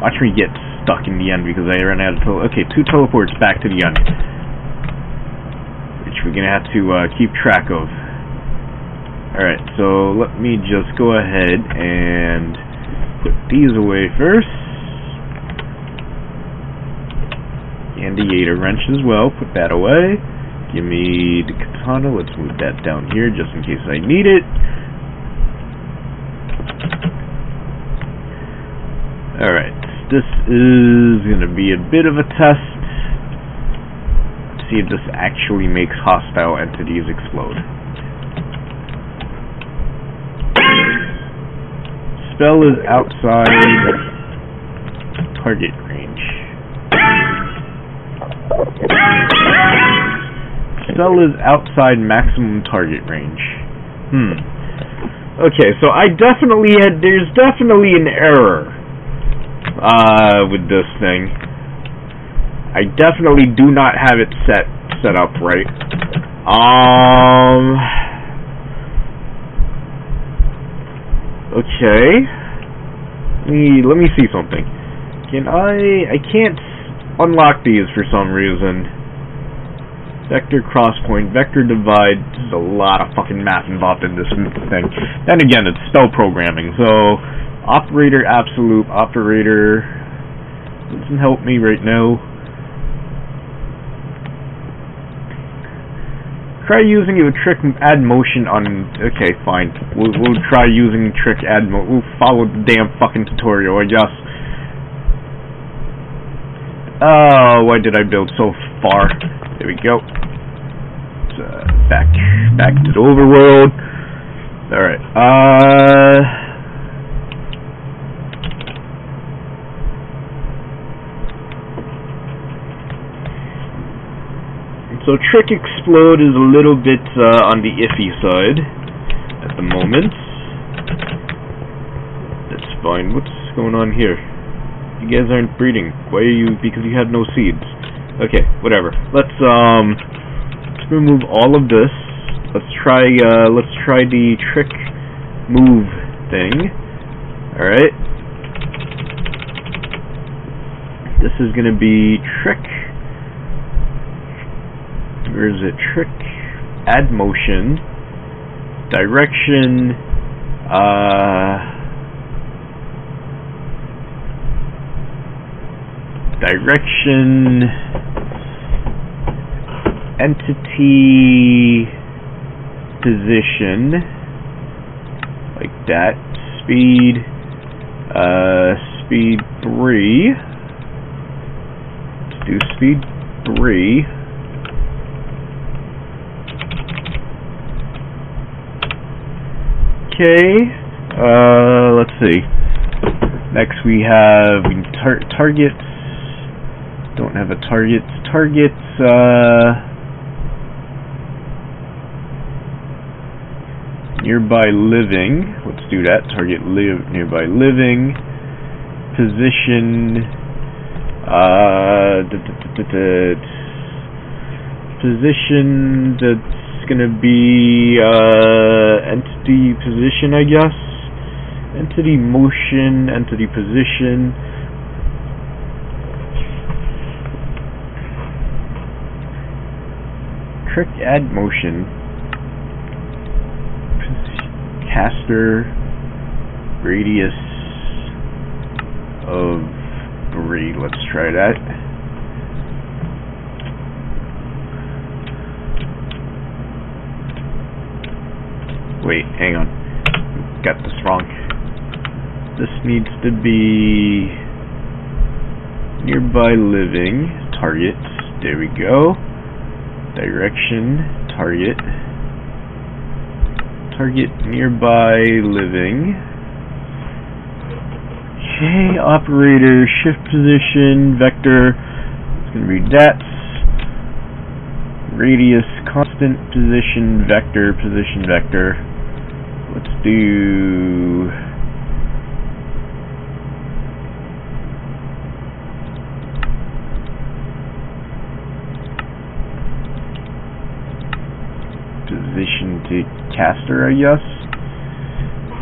Watch me get stuck in the end because I ran out of okay, 2 teleports back to the end, which we're gonna have to keep track of. Alright, so let me just go ahead and put these away first. And the Yater wrench as well. Put that away. Give me the katana. Let's move that down here just in case I need it. Alright. This is going to be a bit of a test. Let's see if this actually makes hostile entities explode. Spell is outside target range. Spell is outside maximum target range. Okay, so there's definitely an error with this thing. I definitely do not have it set up right. Okay. Let me see something. I can't unlock these for some reason. vector cross point, vector divide. There's a lot of fucking math involved in this thing. Then again, it's spell programming, so operator absolute, operator doesn't help me right now. Try using a trick add motion on. Okay, fine. We'll try using trick add motion. We'll follow the damn fucking tutorial, I guess. Oh, why did I build so far? There we go. Back to the overworld. All right. So trick explode is a little bit on the iffy side at the moment. That's fine. What's going on here? You guys aren't breeding. Why are you? Because you have no seeds. Okay, whatever. Let's remove all of this. Let's try the trick move thing. All right. This is gonna be trick. Where is it? Trick, add motion, direction, entity, position, like that, speed, speed 3, let's do speed 3, okay, let's see. Next we have targets. Don't have a target. Targets. Nearby living. Let's do that. Target nearby living. Position. Position. That's gonna be entity position, I guess. Entity motion, entity position. Trick add motion. Caster radius of 3. Let's try that. Wait, hang on. Got this wrong. This needs to be nearby living, target, there we go. Direction, target. Target nearby living. Okay, operator, shift position, vector. It's gonna be that. Radius, constant position, vector, position, vector. Let's do position to caster, I guess.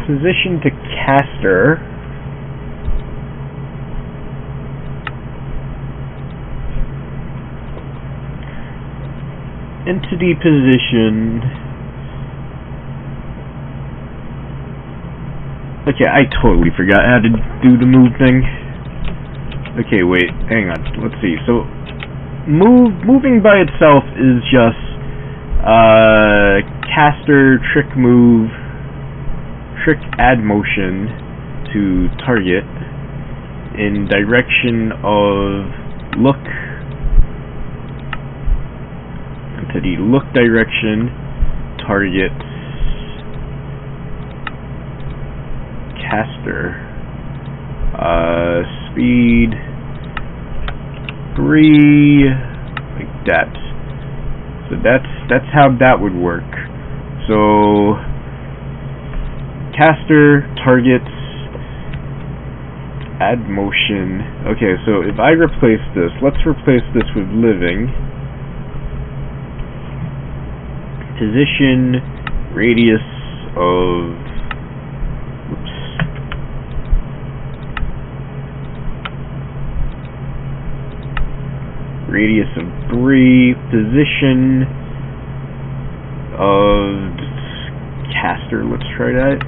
Position to caster. Entity position. Okay, I totally forgot how to do the move thing. Okay, wait, hang on. Let's see. So, moving by itself is just caster, trick move, trick add motion to target in direction of look, entity look direction, target, caster, speed 3, like that. So that's how that would work. So caster, targets, add motion. Okay, so if I replace this, let's replace this with living. Position, radius of, oops. radius of Bree, position of caster. Let's try that.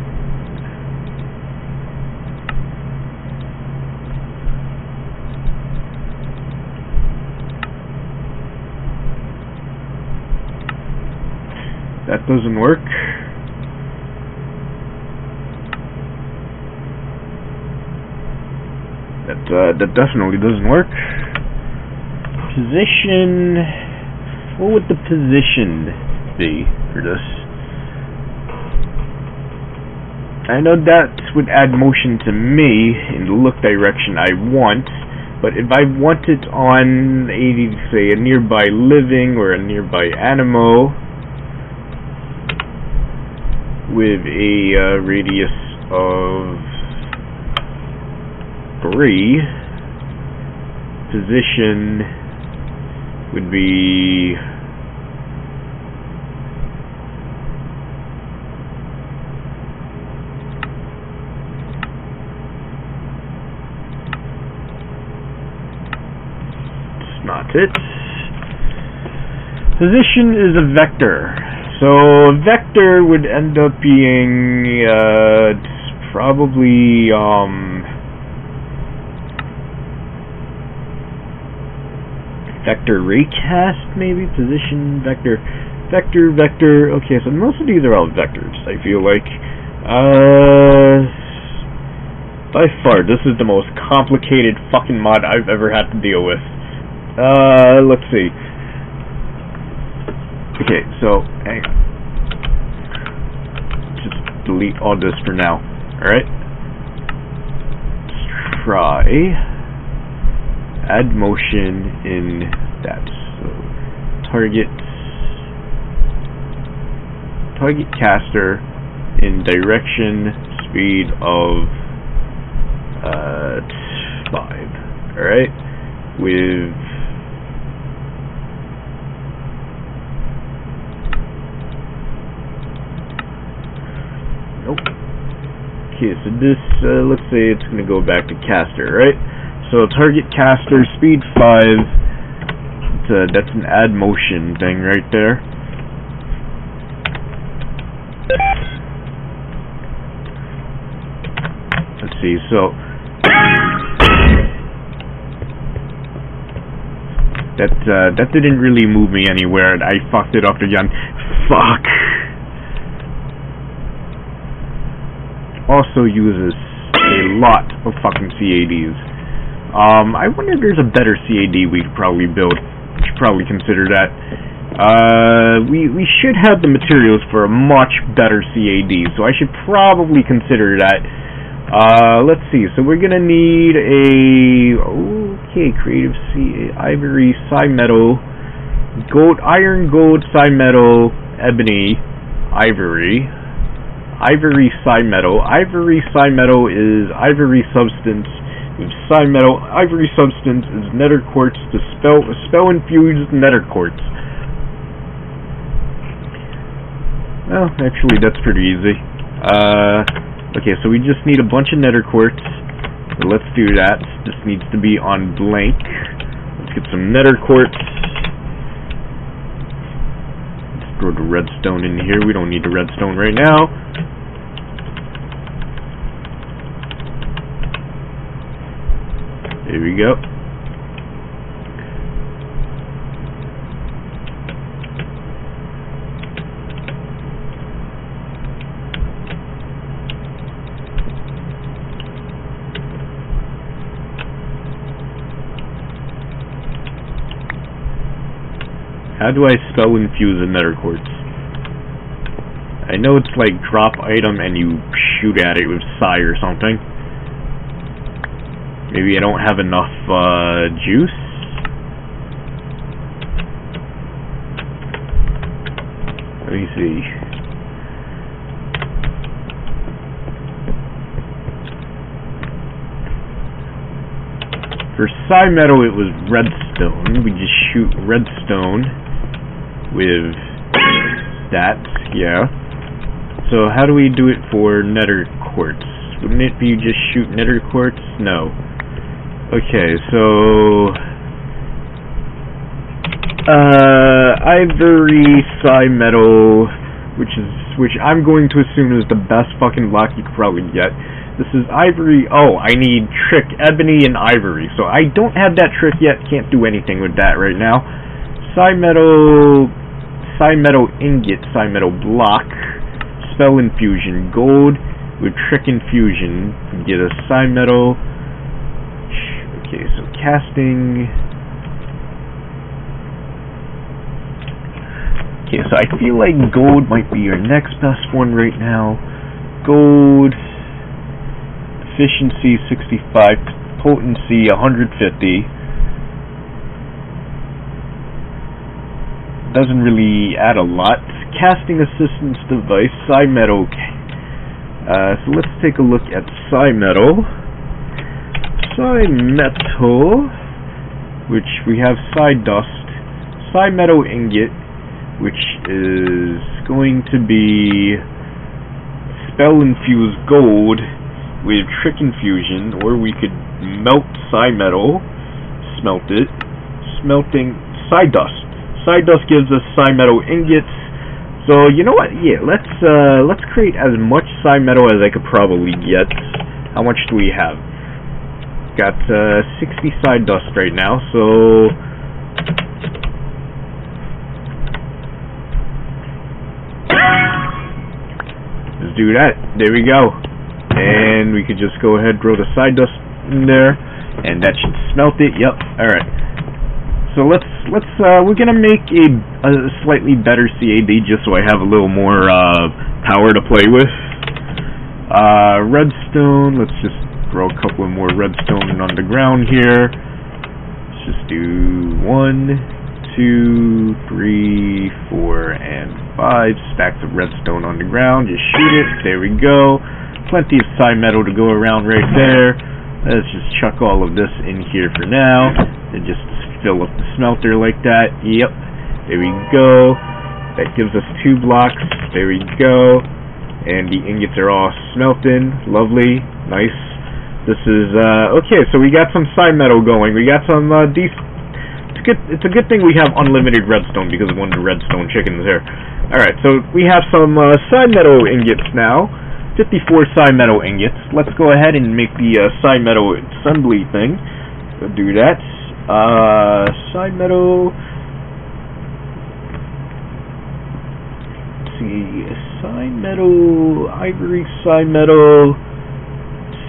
That doesn't work. That definitely doesn't work. Position. What would the position be for this? I know that would add motion to me in the look direction I want, but if I want it on say a nearby living or a nearby animal with a radius of 3, position would be it's not it. Position is a vector. So a vector would end up being it's probably vector raycast, maybe. Position vector, vector. Okay, so most of these are all vectors, I feel like. By far, this is the most complicated fucking mod I've ever had to deal with. Let's see. Okay, so hang on. Just delete all this for now. Alright. Let's try add motion in that. So target caster in direction speed of 5. Alright. With okay, so this, let's say it's going to go back to caster, right? So target caster, speed 5, that's an add motion thing right there. Let's see, so that didn't really move me anywhere, and I fucked it up again. Fuck. Also uses a lot of fucking CADs. I wonder if there's a better CAD we could probably build. We should probably consider that. We should have the materials for a much better CAD, so I should probably consider that. Let's see, so we're gonna need a creative ivory, metal, gold, iron, gold, metal, ebony, ivory. Ivory metal. Ivory metal is ivory substance. Metal, ivory substance is nether quartz. The spell infused nether quartz. Well, actually, that's pretty easy. Okay, so we just need a bunch of nether quartz. So let's do that. This needs to be on blank. Let's get some nether quartz. Let's throw the redstone in here. We don't need the redstone right now. There we go. How do I spell infuse a nether quartz? I know it's like drop item and you shoot at it with psi or something. Maybe I don't have enough juice. Let me see. For psi metal it was redstone. We just shoot redstone with that, yeah. So how do we do it for nether quartz? Wouldn't it be just shoot nether quartz? No. Okay, so Ivory Metal, which I'm going to assume is the best fucking block you could probably get. This is Ivory. Oh, I need Trick, Ebony, and Ivory. So I don't have that Trick yet. Can't do anything with that right now. Metal Ingot, Metal Block, Spell Infusion, Gold with Trick Infusion. Get a Metal. Okay, so casting. Okay, so I feel like Gold might be your next best one right now. Gold. Efficiency 65, potency 150. Doesn't really add a lot. Casting assistance device, Metal. Okay. So let's take a look at Metal. Metal, which we have Dust. Metal Ingot, which is going to be Spell Infused Gold with Trick Infusion, or we could melt Metal, smelt it, smelting Dust. Dust gives us Metal Ingots. So you know what? Yeah, let's create as much Metal as I could probably get. How much do we have? Got 60 Dust right now. So let's do that. There we go. And we could just go ahead and throw the Dust in there, and that should smelt it. Yep. All right. So we're gonna make a slightly better CAD just so I have a little more power to play with. Redstone. Let's just throw a couple of more redstone on the ground here. Let's just do 1, 2, 3, 4, and 5 stacks of redstone on the ground. Just shoot it. There we go. Plenty of Metal to go around right there. Let's just chuck all of this in here for now, and just fill up the smelter like that. Yep. There we go. That gives us 2 blocks. There we go. And the ingots are all smelting. Lovely. Nice. This is, okay, so we got some Metal going. We got some, it's a good thing we have unlimited redstone because of one of the redstone chickens there. Alright, so we have some, Metal ingots now. 54 Metal ingots. Let's go ahead and make the, Metal assembly thing. So do that. Metal. Let's see. Metal, Ivory Metal.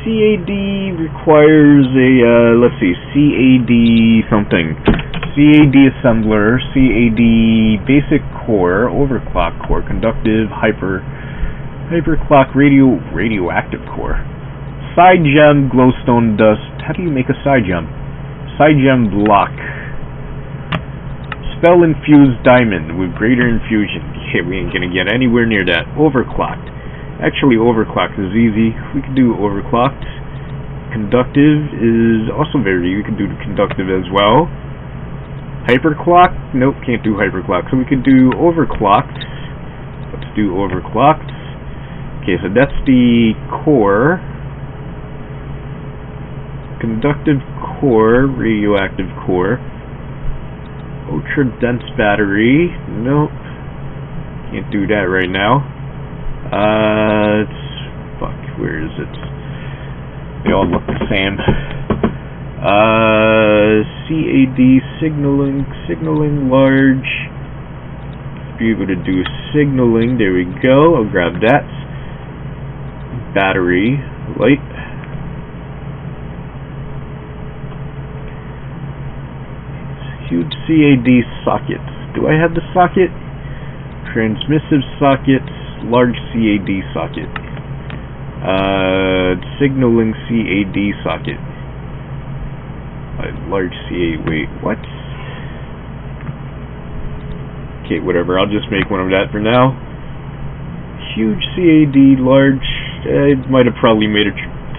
CAD requires a, let's see, CAD something. CAD assembler, CAD basic core, overclock core, conductive, hyperclock, radioactive core. Side gem, glowstone dust. How do you make a side gem? Side gem block. Spell infused diamond with greater infusion. Okay, we ain't gonna get anywhere near that. Overclocked. Actually, overclocked is easy. We could do overclocked. Conductive is also very easy. We could do conductive as well. Hyperclocked? Nope, can't do hyperclocked. So we could do overclocked. Let's do overclocked. Okay, so that's the core. Conductive core, radioactive core. Ultra dense battery. Nope. Can't do that right now. Fuck, where is it? They all look the same. CAD signaling large. Be able to do signaling. There we go. I'll grab that. Battery light. Huge CAD sockets. Do I have the socket? Transmissive sockets. Large CAD socket. Signaling CAD socket. Large CAD. Wait, what? Okay, whatever. I'll just make one of that for now. Huge CAD, large. I might have probably made a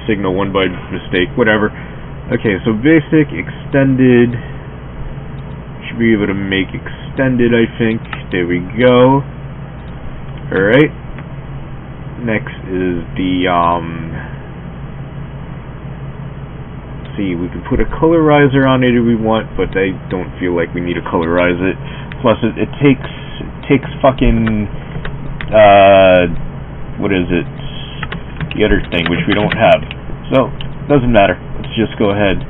signal one by mistake. Whatever. Okay, so basic, extended. Should be able to make extended, I think. There we go. Alright. Next is the, see, we can put a colorizer on it if we want, but I don't feel like we need to colorize it. Plus, it takes fucking, what is it? The other thing, which we don't have. So, doesn't matter. Let's just go ahead.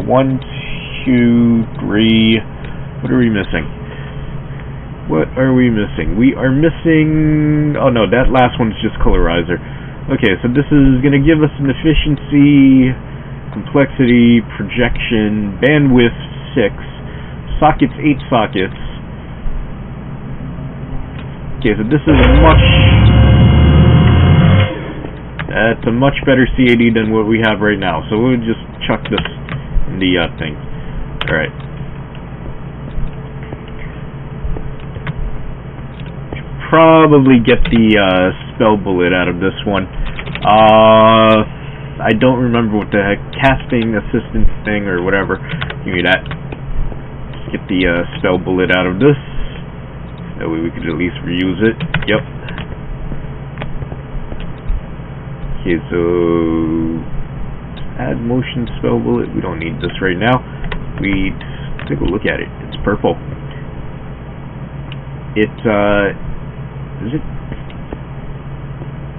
1, 2, 3. What are we missing? What are we missing? We are missing... Oh no, that last one's just colorizer. Okay, so this is going to give us an efficiency, complexity, projection, bandwidth 6, sockets 8 sockets. Okay, so this is it's a much better CAD than what we have right now. So we'll just chuck this in the thing. Alright. Probably get the spell bullet out of this one. I don't remember what the heck, casting assistant thing or whatever. Give me that. Let's get the spell bullet out of this. That way we could at least reuse it. Yep. Okay, so add motion spell bullet. We don't need this right now. We take a look at it. It's purple. Is it?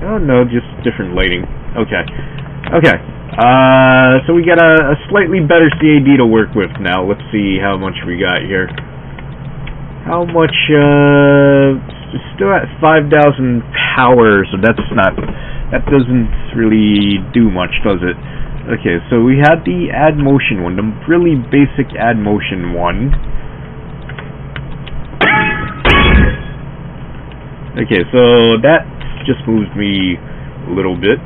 Oh no, just different lighting. Okay. Okay. So we got a slightly better CAD to work with now. Let's see how much we got here. How much? Still at 5,000 power, so that doesn't really do much, does it? Okay, so we had the add motion one, the really basic add motion one. Okay, so that just moved me a little bit.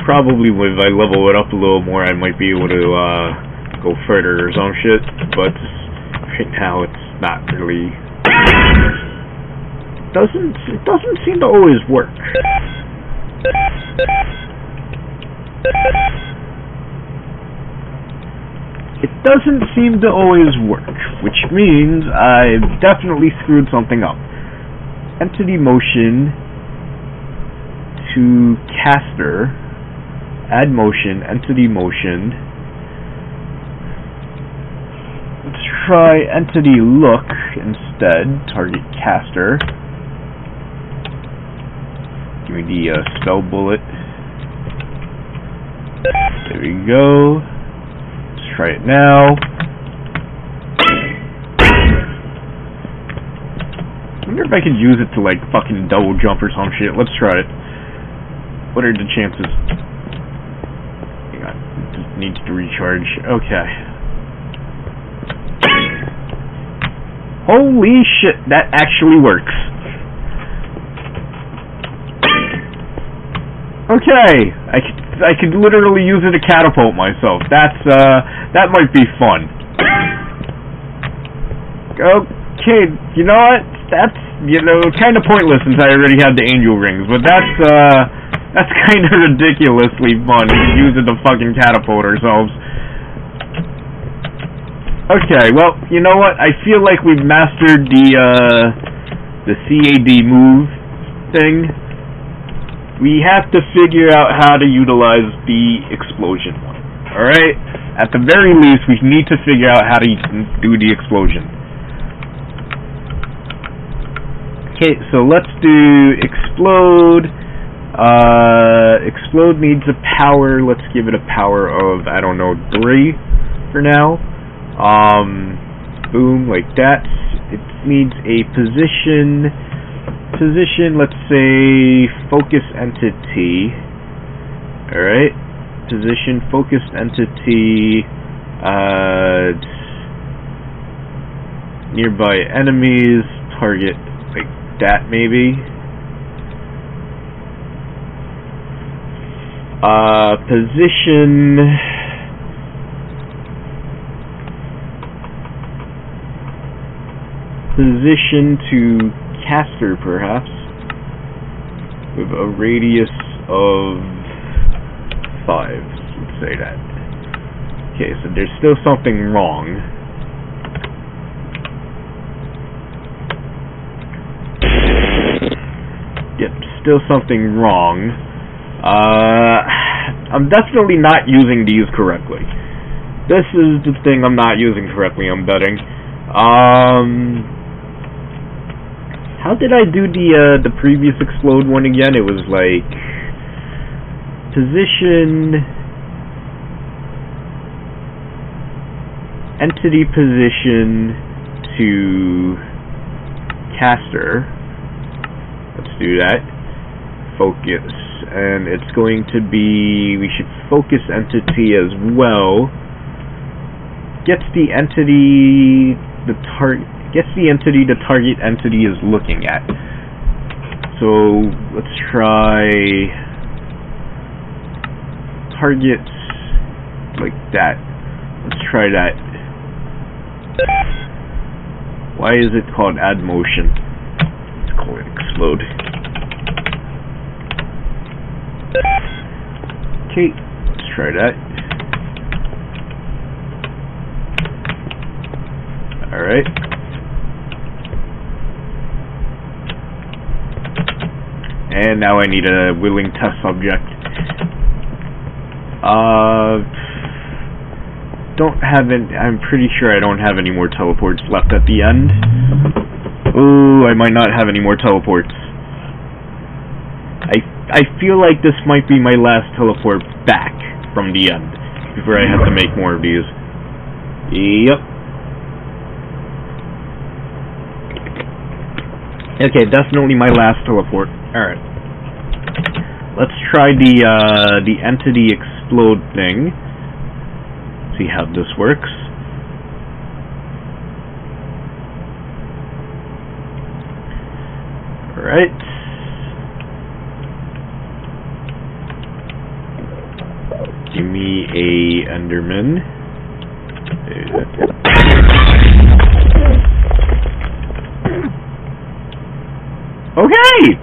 Probably if I level it up a little more, I might be able to go further or some shit, but right now it's not really... It doesn't seem to always work. It doesn't seem to always work, which means I've definitely screwed something up. Entity motion to caster, add motion, entity motion. Let's try entity look instead, target caster. Give me the spell bullet. There we go. Try it now. I wonder if I could use it to like fucking double jump or some shit. Let's try it. What are the chances? Hang on. It just needs to recharge. Okay. Holy shit, that actually works. Okay. I could literally use it to catapult myself. That might be fun. Okay, you know what? That's, kind of pointless since I already had the angel rings, but that's kind of ridiculously fun. We can use it to fucking catapult ourselves. Okay, well, you know what? I feel like we've mastered the CAD move thing. We have to figure out how to utilize the explosion one. Alright? At the very least, we need to figure out how to do the explosion. Okay, so let's do explode. Explode needs a power. Let's give it a power of, I don't know, 3 for now. Boom, like that. It needs a position, let's say focus entity. Alright, position focused entity, nearby enemies, target, like that maybe. Position to caster, perhaps, with a radius of 5. Let's say that. Okay, so there's still something wrong. Yep, still something wrong. I'm definitely not using these correctly. This is the thing I'm not using correctly, I'm betting. How did I do the previous explode one again? It was like position, entity position to caster. Let's do that. Focus, and it's going to be, we should focus entity as well. Gets the entity the target entity is looking at. So let's try targets like that. Let's try that. Why is it called add motion? Let's call it explode. Okay, let's try that. Alright. And now I need a willing test subject. Don't have any, I'm pretty sure I don't have any more teleports left at the end. Ooh, I might not have any more teleports. I feel like this might be my last teleport back from the end before I have to make more of these. Yep. Okay, definitely my last teleport. Alright. Let's try the entity explode thing. See how this works. Alright. Give me a Enderman. Okay!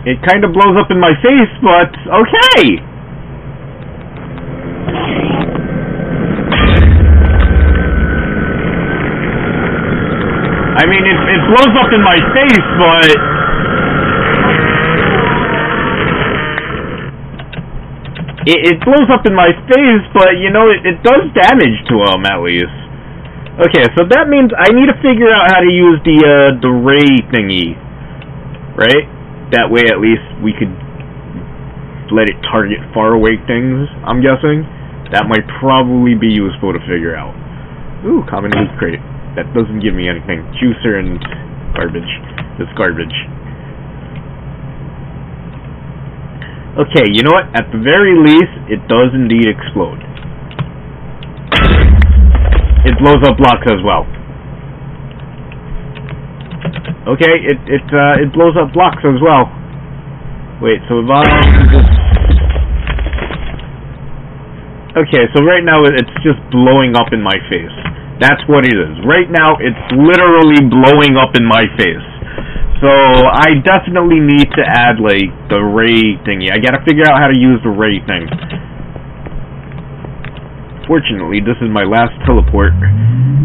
It kind of blows up in my face, but okay! I mean, it blows up in my face, but it blows up in my face, but you know, it does damage to him at least. Okay, so that means I need to figure out how to use the ray thingy, right? That way at least we could let it target far away things, I'm guessing. That might probably be useful to figure out. Ooh, common loot crate. That doesn't give me anything. Juicer and garbage. It's garbage. Okay, you know what? At the very least, it does indeed explode. It blows up blocks as well. Okay, it blows up blocks as well. Wait, so if I just... Okay, so right now it's just blowing up in my face. That's what it is. Right now, it's literally blowing up in my face. So, I definitely need to add, like, the ray thingy. I gotta figure out how to use the ray thing. Fortunately, this is my last teleport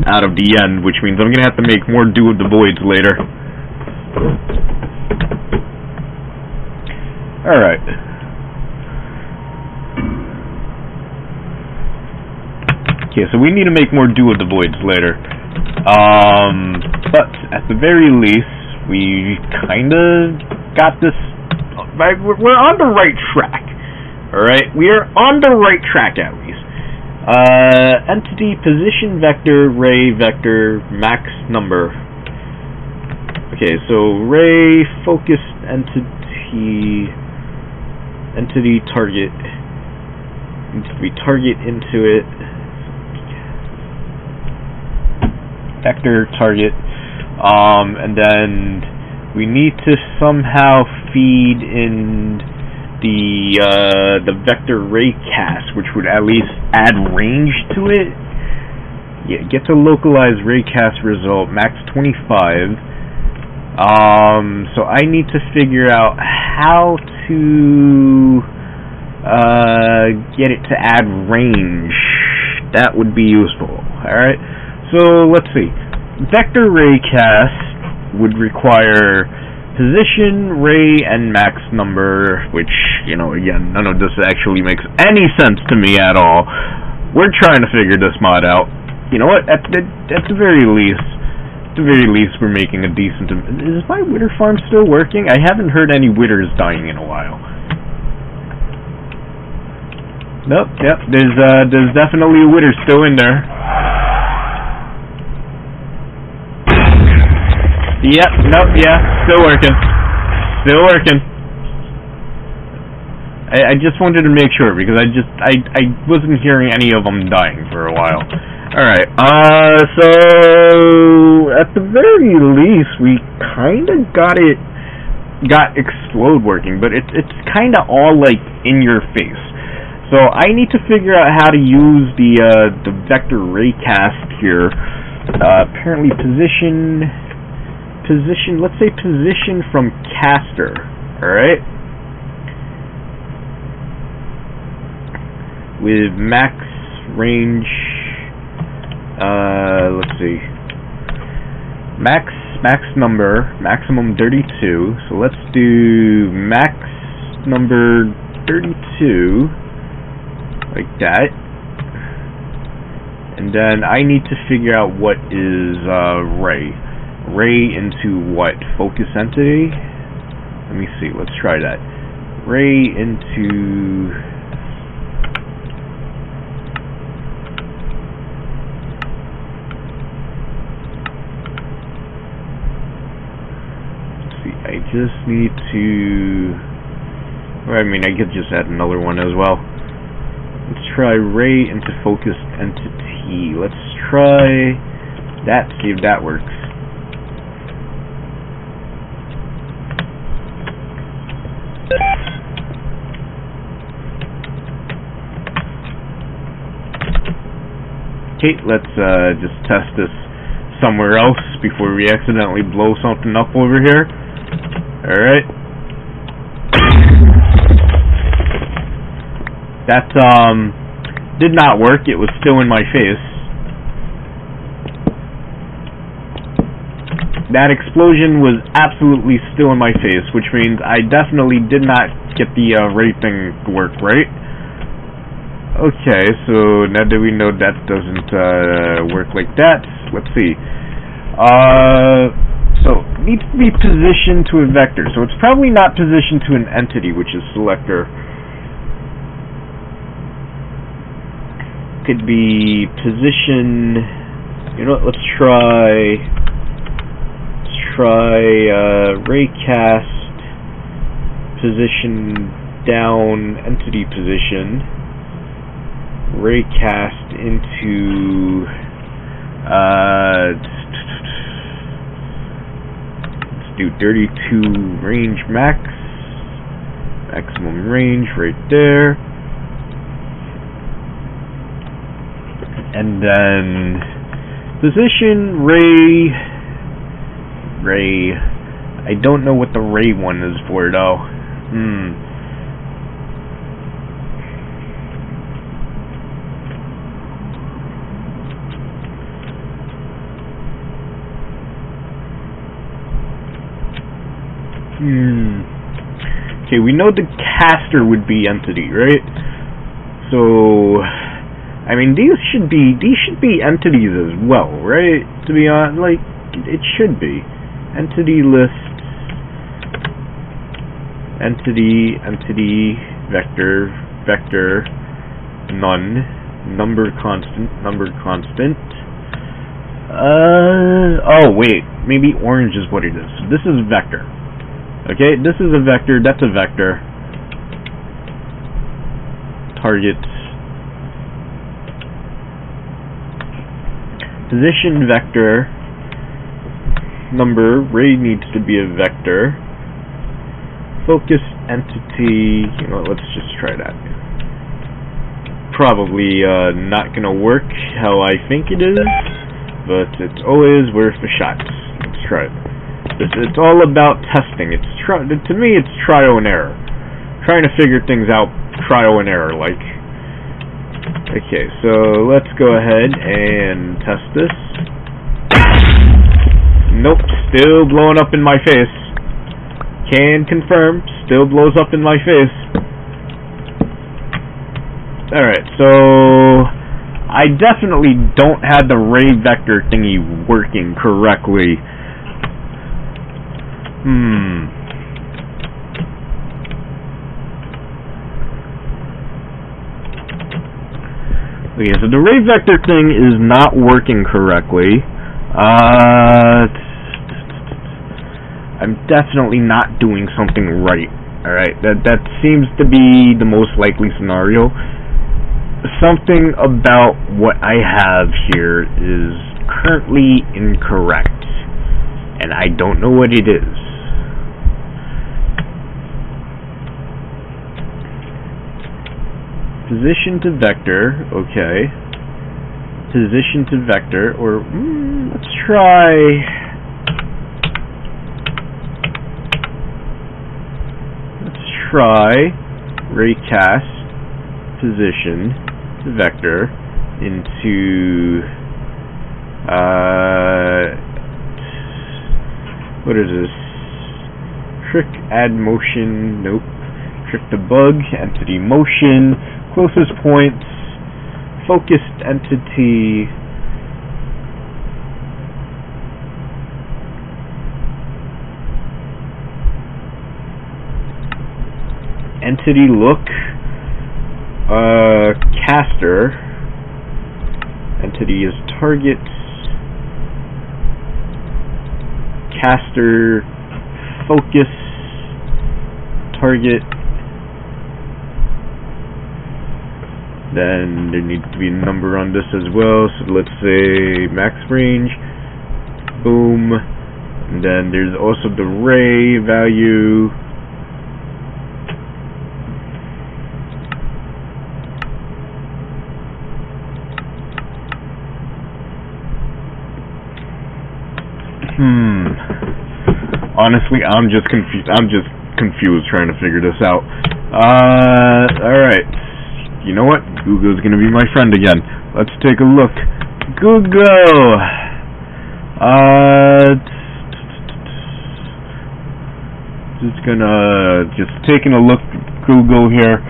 out of the end, which means I'm gonna have to make more do with the voids later. Alright. Okay, so we need to make more do with the voids later. But at the very least, we kinda got this. We're on the right track. Alright? We are on the right track at least. Entity, position, vector, ray, vector, max number. Okay, so ray, focus, entity, target. We target into it. Vector, target. And then we need to somehow feed in the vector ray cast, which would at least add range to it. Yeah, get to localized ray cast result, max 25. So I need to figure out how to get it to add range. That would be useful. Alright, so let's see. Vector ray cast would require position, ray, and max number, which, you know, again, none of this actually makes any sense to me at all. We're trying to figure this mod out. You know what, at the very least, we're making a decent... Is my witter farm still working? I haven't heard any witters dying in a while. Nope, yep, there's definitely a witter still in there. Yep, nope, yeah, still working. Still working. I just wanted to make sure, because I wasn't hearing any of them dying for a while. Alright, so at the very least, we kinda got Explode working, but it's kinda all, like, in your face. So I need to figure out how to use the vector raycast here. Apparently position, let's say position from caster, alright? With max range, let's see, max number, maximum 32, so let's do max number 32, like that, and then I need to figure out what is ray into what, focus entity. Let me see, let's try that. Ray into, let's see, I just need to, or I mean, I could just add another one as well. Let's try ray into focused entity. Let's try that, see if that works. Okay, let's just test this somewhere else before we accidentally blow something up over here. Alright. That did not work. It was still in my face. That explosion was absolutely still in my face, which means I definitely did not get the ray thing to work, right? Okay, so now that we know that doesn't work like that, let's see. So, needs to be positioned to a vector, so it's probably not positioned to an entity, which is selector. Could be position, you know what, let's try raycast position down entity position, raycast into let's do 32 range max, maximum range right there, and then position ray. I don't know what the ray one is for though. Okay, we know the caster would be entity, right? So, I mean, these should be entities as well, right? To be honest, like, it should be. Entity list, entity, vector, none, number constant. Oh wait, maybe orange is what it is. This is vector. Okay, this is a vector, that's a vector. Target. Position vector. Number, ray needs to be a vector. Focus entity, you know, let's just try that. Probably not gonna work how I think it is, but it's always worth a shot. Let's try it. It's all about testing. To me, it's trial and error. Trying to figure things out, trial and error, like. Okay, so let's go ahead and test this. Nope, still blowing up in my face. Can confirm, still blows up in my face. Alright, so I definitely don't have the ray vector thingy working correctly. Okay, so the ray vector thing is not working correctly. I'm definitely not doing something right. Alright, that seems to be the most likely scenario. Something about what I have here is currently incorrect, and I don't know what it is. Position to vector, okay. Position to vector, or let's try. Let's try raycast position to vector into what is this? Trick add motion, nope. Trick debug, entity motion, closest points, focused entity, entity look, caster, entity is target, caster, focus, target. Then there needs to be a number on this as well, so let's say max range, boom, and then there's also the ray value, honestly, I'm just confused trying to figure this out. Alright. You know what? Google's gonna be my friend again. Let's take a look. Google! Just taking a look at Google here.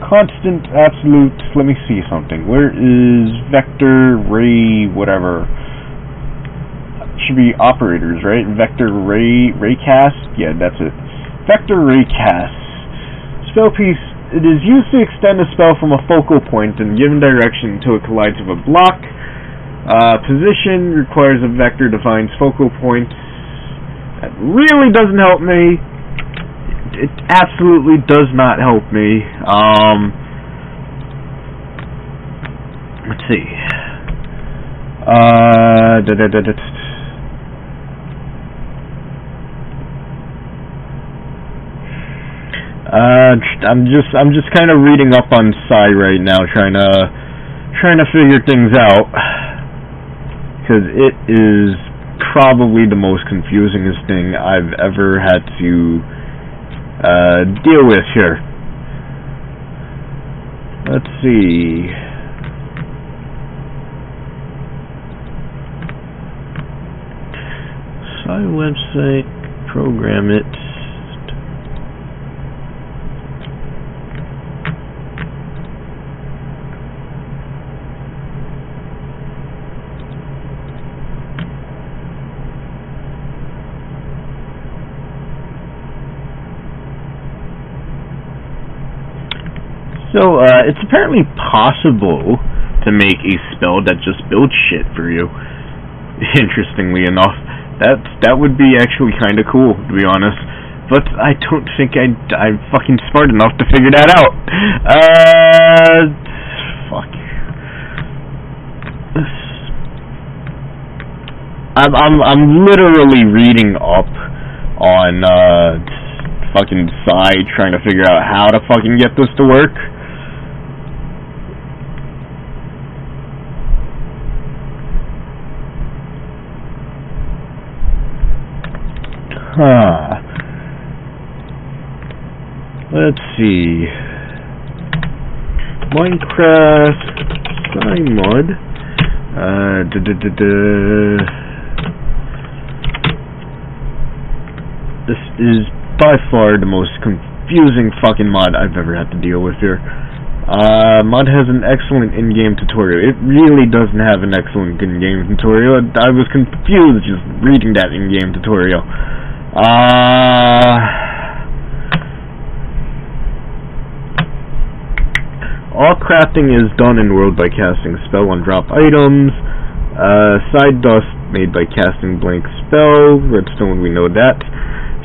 Constant, absolute, let me see something. Where is vector, ray, whatever? Should be operators, right? Vector, ray, raycast? Yeah, that's it. Vector, raycast. Spell piece. It is used to extend a spell from a focal point in a given direction until it collides with a block. Position requires a vector defines focal points. That really doesn't help me. It absolutely does not help me. Let's see. I'm just kind of reading up on Psi right now, trying to figure things out, because it is probably the most confusingest thing I've ever had to deal with here. Let's see. Psi website, program it. So, it's apparently possible to make a spell that just builds shit for you. Interestingly enough. That would be actually kind of cool, to be honest. But I don't think I'm fucking smart enough to figure that out. Fuck. I'm literally reading up on, fucking Psi, trying to figure out how to fucking get this to work. Let's see. Minecraft Psi mod. This is by far the most confusing fucking mod I've ever had to deal with here. Mod has an excellent in-game tutorial. It really doesn't have an excellent in-game tutorial. I was confused just reading that in-game tutorial. All crafting is done in world by casting spell on drop items. Side dust made by casting blank spell. Redstone, we know that.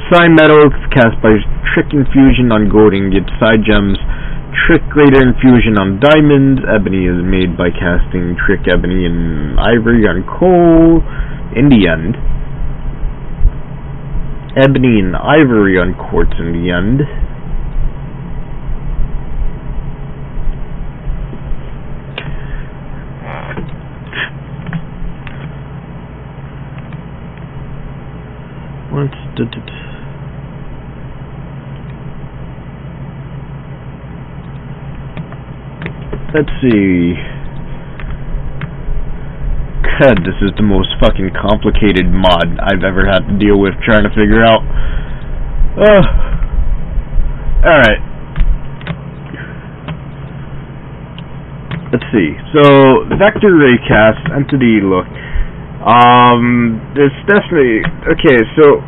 Side metal cast by trick infusion on gold ingot. Side gems, trick greater infusion on diamonds. Ebony is made by casting trick ebony and ivory on coal. In the end, ebony and ivory on quartz in the end. Let's see. God, this is the most fucking complicated mod I've ever had to deal with trying to figure out. Alright. Let's see. So, vector raycast, entity look. It's definitely... Okay, so...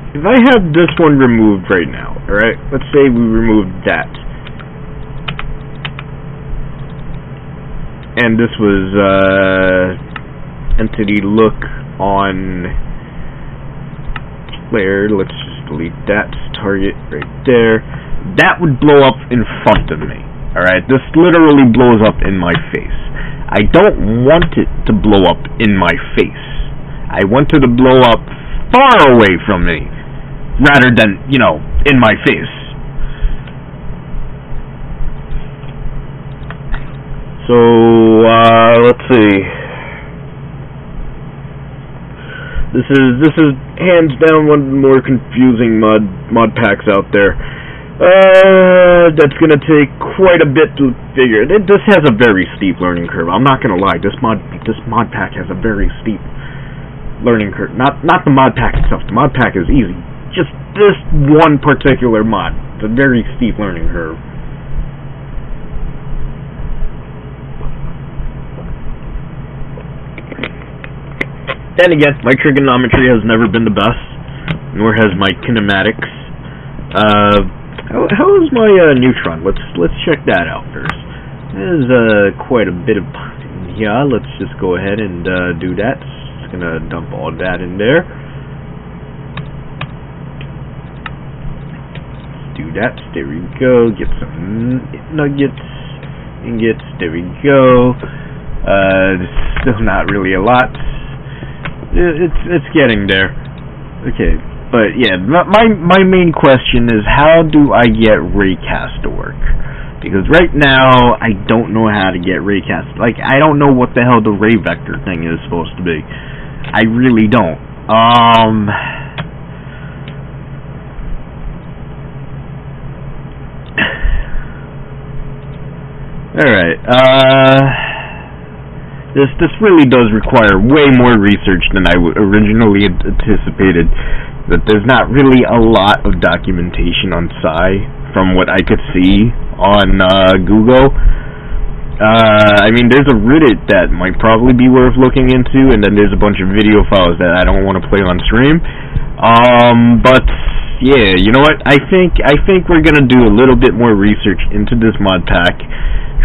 If I had this one removed right now, alright? Let's say we removed that. And this was, entity look on layer. Let's just delete that. Target right there. That would blow up in front of me. Alright? This literally blows up in my face. I don't want it to blow up in my face. I want it to blow up far away from me, rather than, you know, in my face. So, let's see. This is hands down one of the more confusing mod packs out there. That's gonna take quite a bit to figure. This has a very steep learning curve. I'm not gonna lie. This mod pack has a very steep learning curve. Not the mod pack itself. The mod pack is easy. Just this one particular mod. It's a very steep learning curve. Then again, my trigonometry has never been the best, nor has my kinematics. How is my neutron? Let's check that out first. There's quite a bit of... Yeah, let's just go ahead and do that. Just gonna dump all that in there. Do that. There we go. Get some nuggets, ingots. There we go. Still not really a lot. It's getting there. Okay. But yeah, my main question is, how do I get raycast to work? Because right now I don't know how to get raycast. Like, I don't know what the hell the ray vector thing is supposed to be. I really don't. Alright, this really does require way more research than I originally anticipated. But there's not really a lot of documentation on Psi from what I could see on Google. I mean, there's a Reddit that might probably be worth looking into, and then there's a bunch of video files that I don't want to play on stream. But yeah, you know what? I think we're gonna do a little bit more research into this mod pack.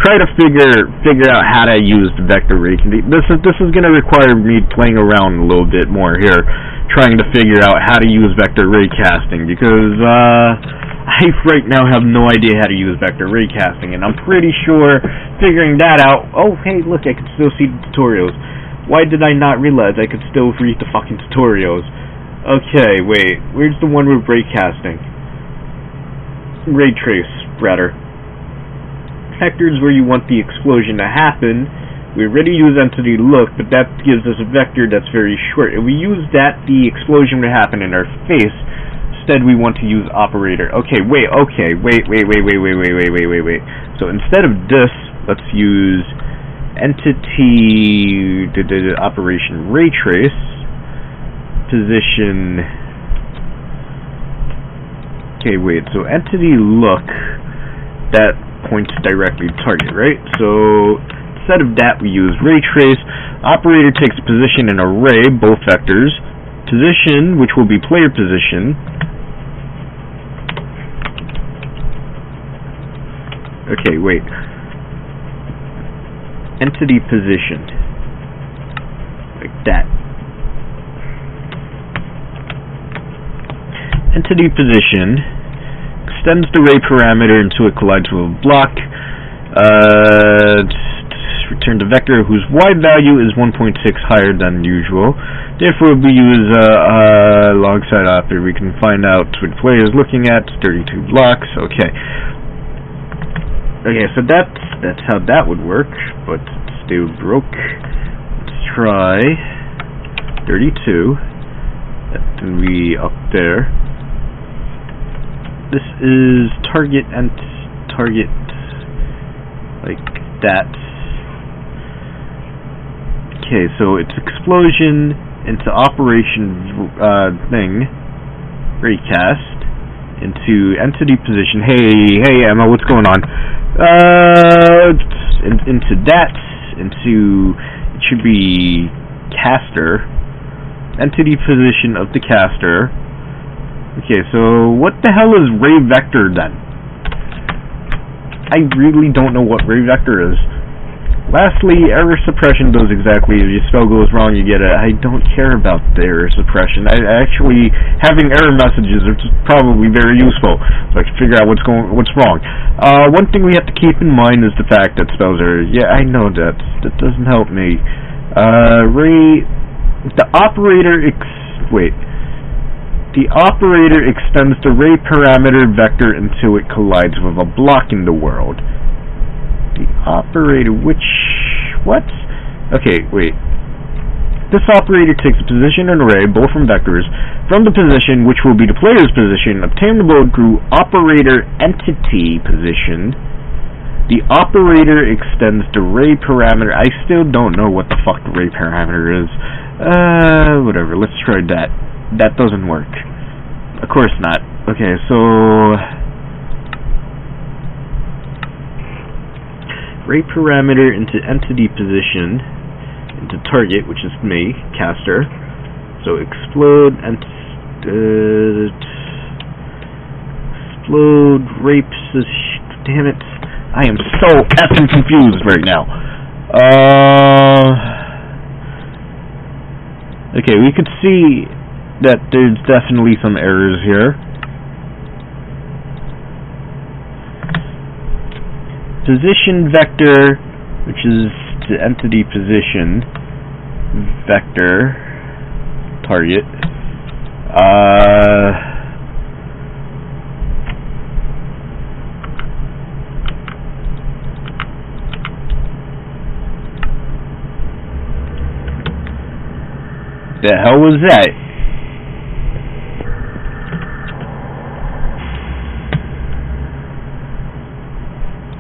Try to figure out how to use the vector ray. This is gonna require me playing around a little bit more here, trying to figure out how to use vector ray casting, because I right now have no idea how to use vector ray casting, and I'm pretty sure figuring that out. Oh, hey, look, I can still see the tutorials. Why did I not realize I could still read the fucking tutorials? Okay, wait, where's the one with ray casting? Ray trace, rather. Vectors where you want the explosion to happen. We already use entity look, but that gives us a vector that's very short. If we use that, the explosion would happen in our face. Instead, we want to use operator. Okay, wait. So instead of this, let's use entity operation ray trace position Okay, wait, so entity look, that points directly to target, right? So instead of that, we use ray trace. Operator takes position in array, both vectors. Position, which will be player position. Okay, wait. Entity position. Like that. Entity position extends the ray parameter until it collides with a block. Return the vector whose Y value is 1.6 higher than usual. Therefore, we use alongside operator. We can find out what the player is looking at. 32 blocks. Okay. Okay, so that's how that would work, but it's still broke. Let's try 32. Then we up there. This is target and target like that. Okay, so it's explosion into operation thing, raycast into entity position. Hey Emma, what's going on? Into that, into it should be caster, entity position of the caster. Okay, so what the hell is ray vector then? I really don't know what ray vector is. Lastly, error suppression does exactly if your spell goes wrong, you get it. I don't care about the error suppression. Actually, having error messages is probably very useful, so I can figure out what's wrong. One thing we have to keep in mind is the fact that spells are. Yeah, I know that doesn't help me. The operator extends the ray parameter vector until it collides with a block in the world. The operator, what? Okay, wait. This operator takes a position in an array, both from vectors, from the position which will be the player's position, obtainable through operator entity position. The operator extends the ray parameter. I still don't know what the fuck the ray parameter is. Whatever, let's try that. That doesn't work. Of course not. Okay, so ray parameter into entity position into target, which is me, caster. So explode and explode rapes. Damn it! I am so effing confused right now. Okay, we could see that there's definitely some errors here. Position vector, which is the entity position vector target. The hell was that?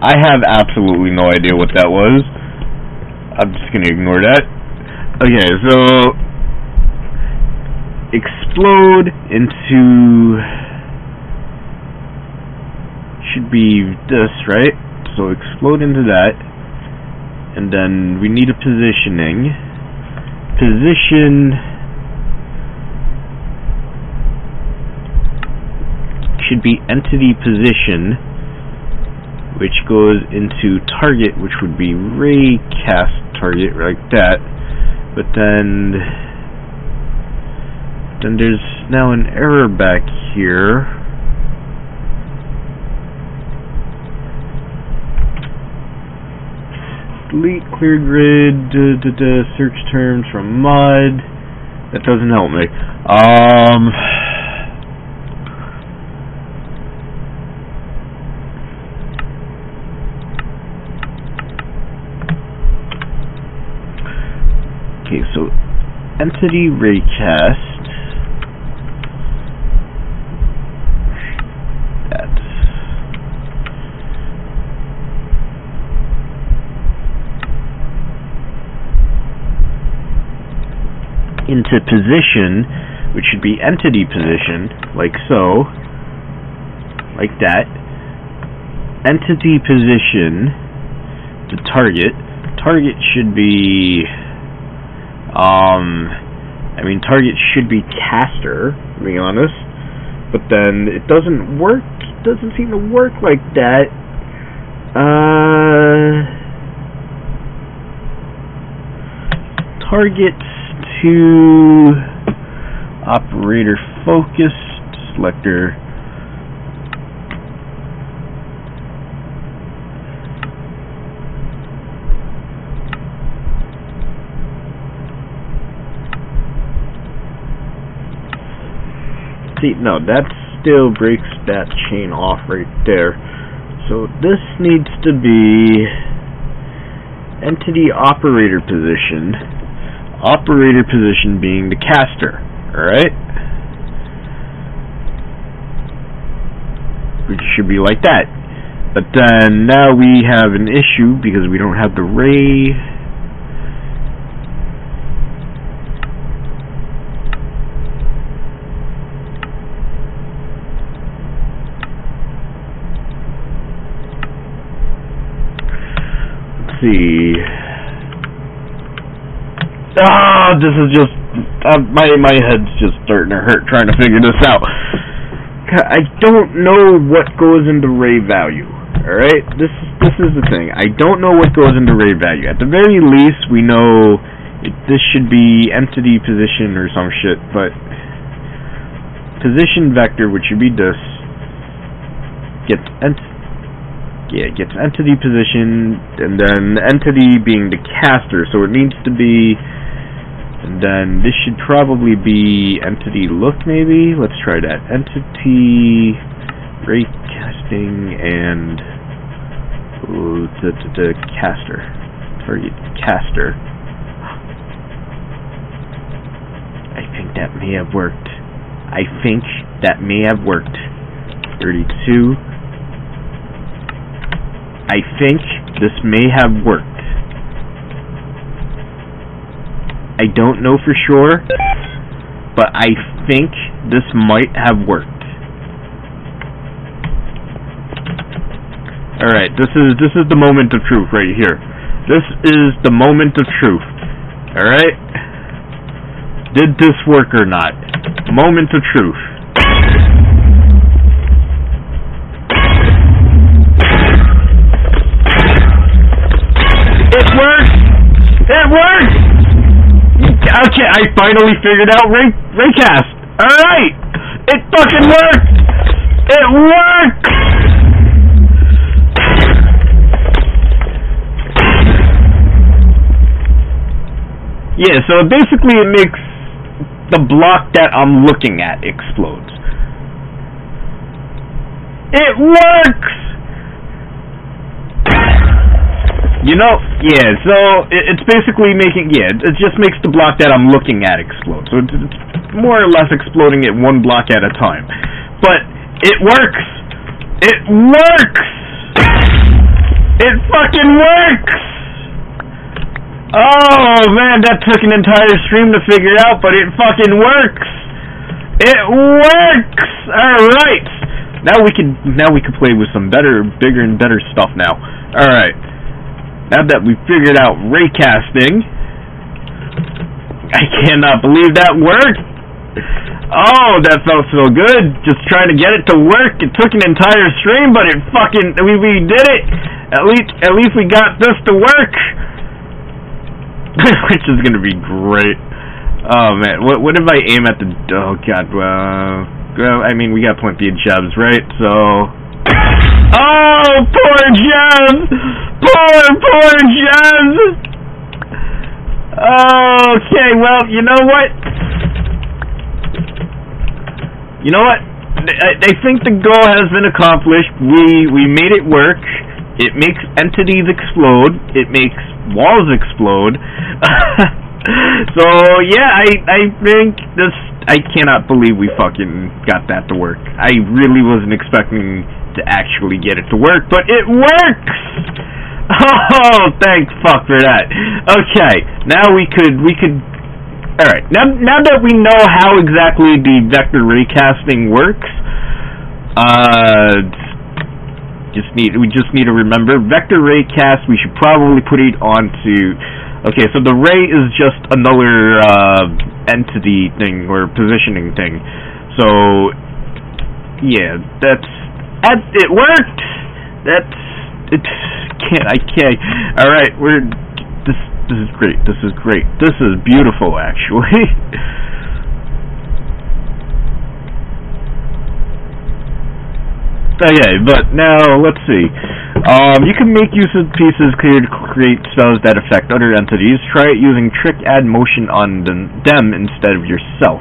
I have absolutely no idea what that was. I'm just gonna ignore that. Okay, so explode into should be this, right? So explode into that, and then we need a positioning. Position should be entity position, which goes into target, which would be ray cast target, like that. But then there's now an error back here. Delete clear grid, search terms from mod. That doesn't help me. Okay, so entity raycast. That's into position, which should be entity position, like so. like that. Entity position to target. Target should be, I mean, target should be caster, to be honest. But then it doesn't work. It doesn't seem to work like that. Targets to operator focused selector. See, no, that still breaks that chain off right there. So this needs to be entity operator position. Operator position being the caster. Alright? Which should be like that. But then now we have an issue because we don't have the ray. Let's see. Ah, this is just my head's just starting to hurt trying to figure this out. I don't know what goes into ray value. All right, this is the thing. I don't know what goes into ray value. At the very least, we know this should be entity position or some shit. But position vector, which should be this, gets entity position, and then entity being the caster. So it needs to be. And then this should probably be entity look, maybe? Let's try that. Entity ray casting and the caster. Target caster. I think that may have worked. 32. I think this may have worked. I don't know for sure, but I think this might have worked. Alright, this is the moment of truth right here. This is the moment of truth. Alright? Did this work or not? Moment of truth. It worked! It worked! Okay, I finally figured out raycast. Alright! It fucking worked! It worked! Yeah, so basically it makes the block that I'm looking at explodes. It works! You know, yeah, so it's basically making, yeah, it just makes the block that I'm looking at explode. So it's more or less exploding it one block at a time. But it works! It works! It fucking works! Oh man, that took an entire stream to figure out, but it fucking works! It works! Alright! Now we can play with some bigger and better stuff now. Alright. Now that we figured out raycasting, I cannot believe that worked. Oh, that felt so good. Just trying to get it to work. It took an entire stream, but it fucking we did it. At least we got this to work. Which is gonna be great. Oh man, what if I aim at the? Oh god, well, I mean we got plenty of jobs, right? So. Oh, poor Jebs! Poor Jebs! Okay, well, you know what? I think the goal has been accomplished. We made it work. It makes entities explode. It makes walls explode. So, yeah, I think this... I cannot believe we fucking got that to work. I really wasn't expecting to actually get it to work, but it works! Oh, thank fuck for that. Okay, now we could alright, now that we know how exactly the vector raycasting works, We just need to remember vector ray cast. We should probably put it onto. Okay, so the ray is just another entity thing or positioning thing. So yeah, it worked. I can't. All right, this is great. This is great. This is beautiful, actually. Okay, but now let's see. You can make use of pieces cleared to create spells that affect other entities. Try it using trick add motion on them instead of yourself.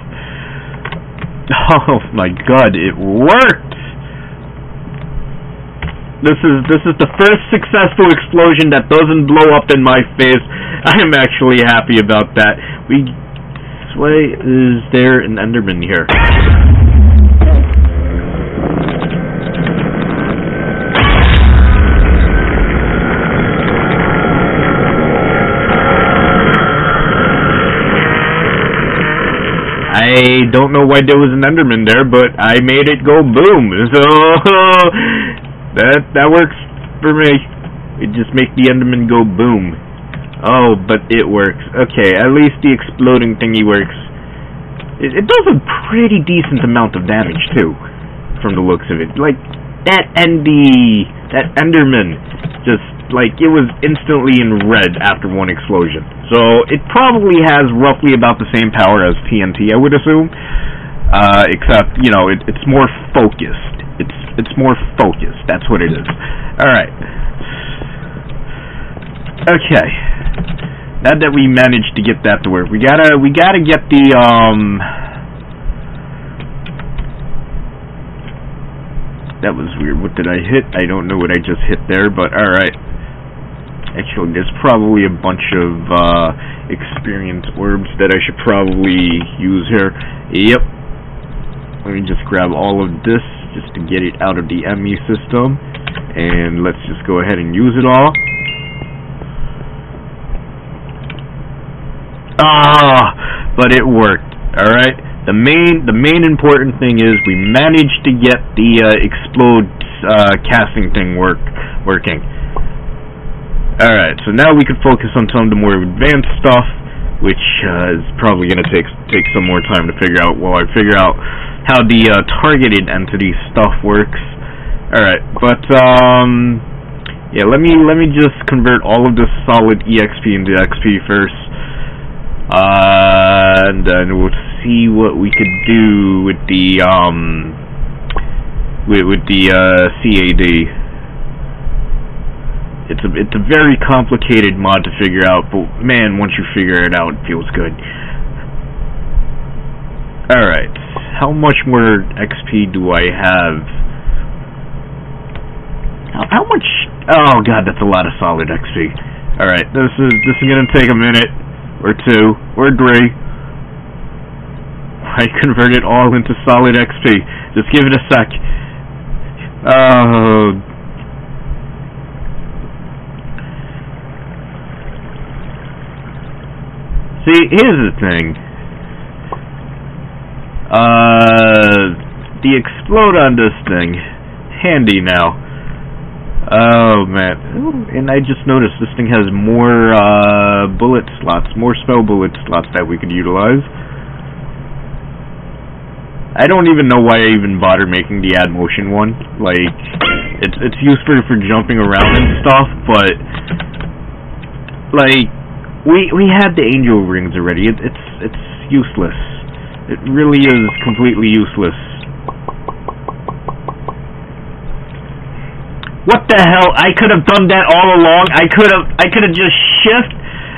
Oh my god, it worked! This is the first successful explosion that doesn't blow up in my face. I am actually happy about that. Is there an Enderman here? I don't know why there was an Enderman there, but I made it go boom. So that works for me. It just makes the Enderman go boom. Oh, but it works. Okay, at least the exploding thingy works. It does a pretty decent amount of damage too, from the looks of it. Like that Enderman, just like it was instantly in red after one explosion. So it probably has roughly about the same power as TNT, I would assume. Except, you know, it's more focused. It's more focused. That's what it is. Alright. Okay. Now that we managed to get that to work, we gotta get the, that was weird. What did I hit? I don't know what I just hit there, but alright. Actually, there's probably a bunch of, experience orbs that I should probably use here. Yep. Let me just grab all of this just to get it out of the ME system, and let's just go ahead and use it all. But it worked. All right. The main important thing is we managed to get the explode casting thing working. All right. So now we can focus on some of the more advanced stuff, which is probably going to take some more time to figure out while I figure out how the targeted entity stuff works. Alright, but yeah, let me just convert all of this solid EXP into XP first. And then we'll see what we could do with the CAD. It's a very complicated mod to figure out, but man, once you figure it out, it feels good. Alright, how much more XP do I have? How much? Oh god, that's a lot of solid XP. Alright, this is gonna take a minute, or two, or three. I convert it all into solid XP. Just give it a sec. See, here's the thing. The explode on this thing, handy now. Oh man, and I just noticed this thing has more bullet slots, more spell bullet slots that we could utilize. I don't even know why I even bother making the add motion one. Like, it's useful for jumping around and stuff, but like we had the angel rings already. It's useless. It really is completely useless. What the hell? I could have done that all along. I could have just shift.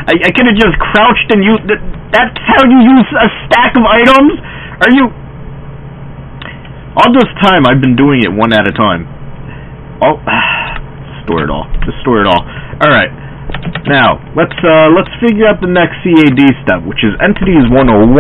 I could have just crouched and used. That's how you use a stack of items? Are you? All this time I've been doing it one at a time. Oh, store it all. Just store it all. All right. Now, let's figure out the next CAD step, which is Entities 101.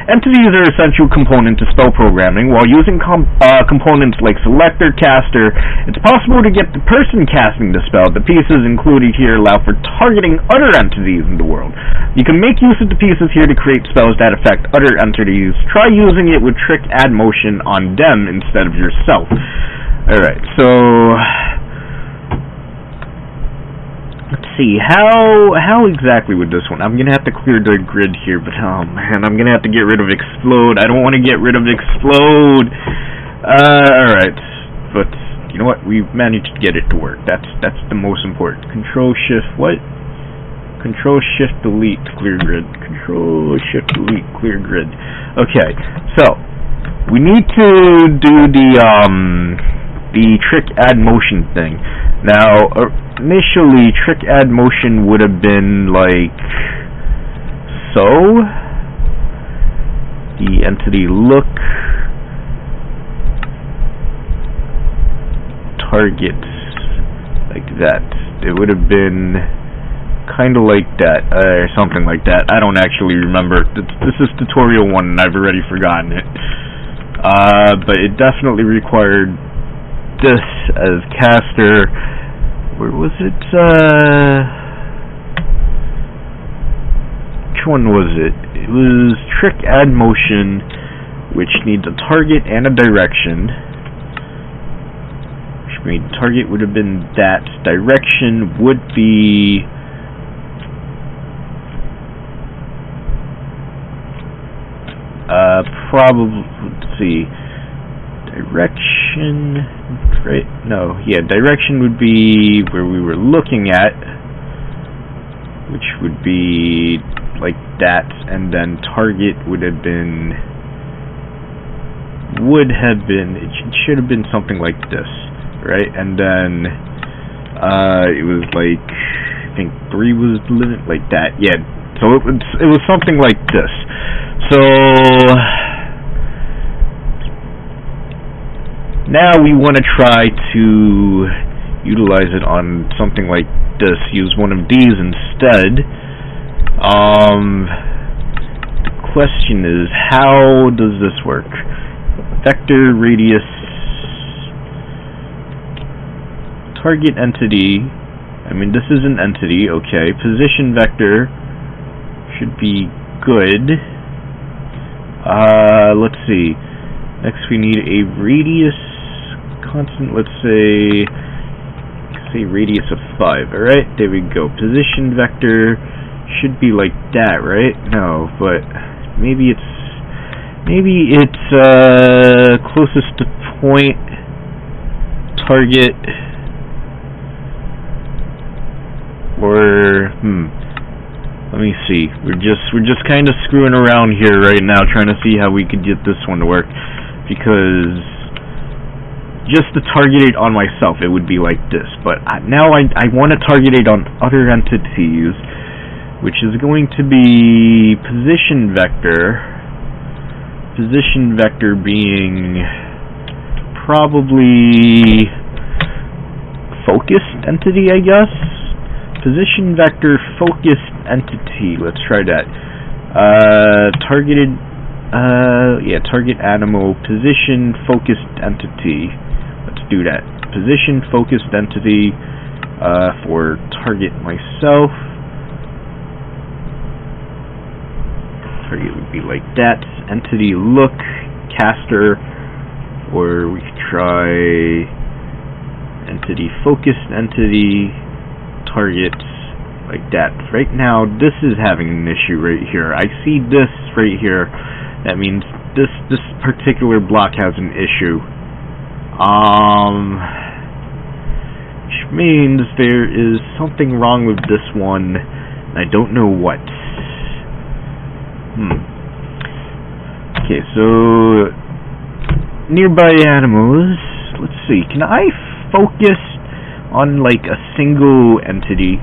Entities are essential component to spell programming. While using components like selector, caster, it's possible to get the person casting the spell. The pieces included here allow for targeting other entities in the world. You can make use of the pieces here to create spells that affect other entities. Try using it with trick add motion on them instead of yourself. Alright, so let's see, how exactly with this one? I'm gonna have to clear the grid here, but oh man, I'm gonna have to get rid of explode. I don't want to get rid of explode. Alright, but you know what? We've managed to get it to work. That's the most important. Control Shift what? Control Shift Delete clear grid. Control Shift Delete clear grid. Okay, so we need to do the trick add motion thing. Now, initially, trick add motion would have been like so. The entity look, targets, like that. It would have been kind of like that, or something like that. I don't actually remember. This is tutorial 1, and I've already forgotten it. But it definitely required this as caster. Where was it? Which one was it? It was trick add motion, which needs a target and a direction. Which means target would have been that. Direction would be probably, let's see, direction, right? No, yeah, direction would be where we were looking at, which would be like that, and then target would have been, it should have been something like this, right? And then it was like, I think 3 was the limit, like that, yeah. So it was something like this. So now we want to try to utilize it on something like this. Use one of these instead. The question is, how does this work? Vector, radius, target entity. I mean, this is an entity, okay. Position vector should be good. Let's see. Next we need a radius constant, let's say radius of 5. Alright, there we go. Position vector should be like that, right? No, but maybe it's closest to point, target, or let me see. We're just kind of screwing around here right now, trying to see how we could get this one to work. Because just to target it on myself, it would be like this. But now I want to target it on other entities, which is going to be position vector. Position vector being probably focused entity, I guess. Position vector focused entity. Let's try that. Targeted. Yeah, target animal. Position focused entity. Let's do that. Position focused entity for target myself. Target would be like that. Entity look, caster, or we could try entity focused entity. Targets like that. Right now this is having an issue right here. I see this right here. That means this particular block has an issue. Which means there is something wrong with this one. I don't know what. Okay, so nearby animals. Let's see. Can I focus on like a single entity,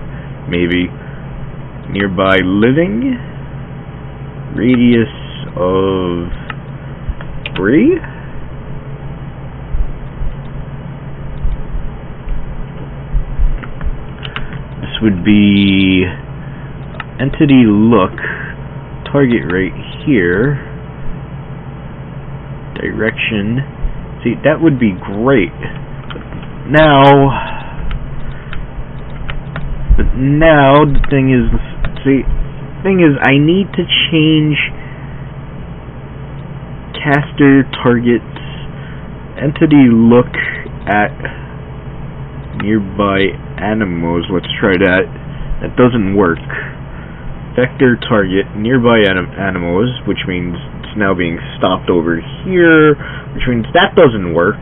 maybe? Nearby living, radius of 3. This would be entity look, target right here, direction. See, that would be great. But now the thing is, I need to change caster targets entity look at nearby animals. Let's try that. That doesn't work. Vector target nearby animals, which means it's now being stopped over here, which means that doesn't work.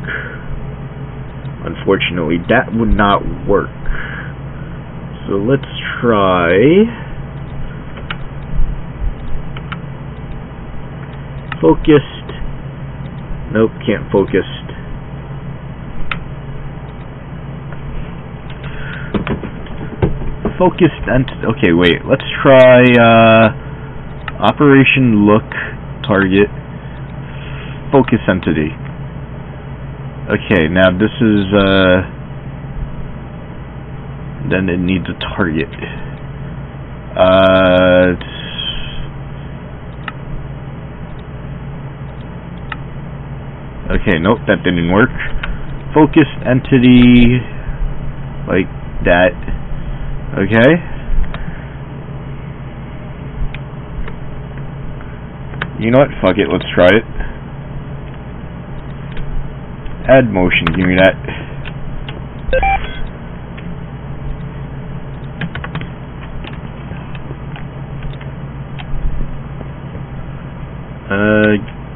Unfortunately, that would not work. So let's try focused. Nope, can't focus. Focused okay, wait, let's try operation look target focus entity. Okay, now this is then it needs a target. Okay, nope, that didn't work. Focused entity like that. Okay. You know what? Fuck it, let's try it. Add motion, give me that.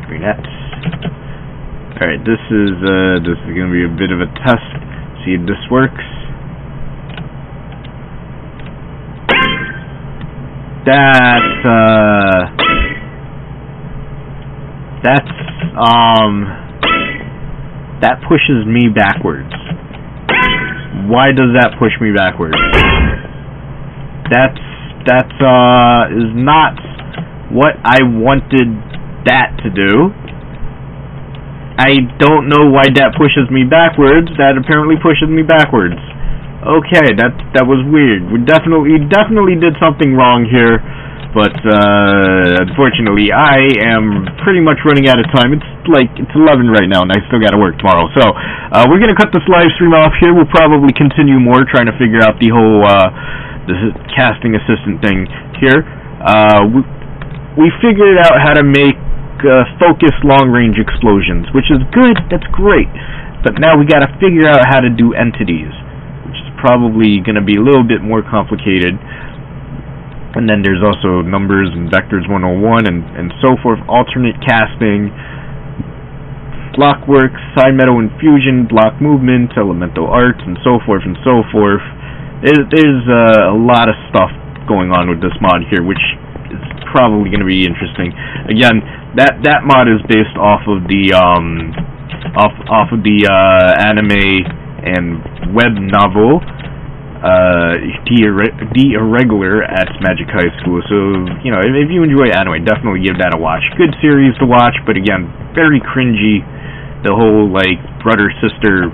Give me that. Alright, this is gonna be a bit of a test. See if this works. That pushes me backwards. Why does that push me backwards? That is not what I wanted that to do. I don't know why that pushes me backwards. That apparently pushes me backwards. Okay, that was weird. We definitely did something wrong here, but unfortunately, I am pretty much running out of time. It's 11 right now, and I still got to work tomorrow. So we're gonna cut this live stream off here. We'll probably continue more trying to figure out the whole the casting assistant thing here. We figured out how to make focused long-range explosions, which is good. That's great. But now we got to figure out how to do entities, probably going to be a little bit more complicated. And then there's also numbers and vectors 101 and so forth, alternate casting, block work, side metal infusion, block movement, elemental arts, and so forth and so forth. There's a lot of stuff going on with this mod here, which is probably going to be interesting. Again, that mod is based off of the anime and web novel The Irregular at Magic High School. So, you know, if you enjoy anime, definitely give that a watch. Good series to watch, but again, very cringy. The whole, like, brother-sister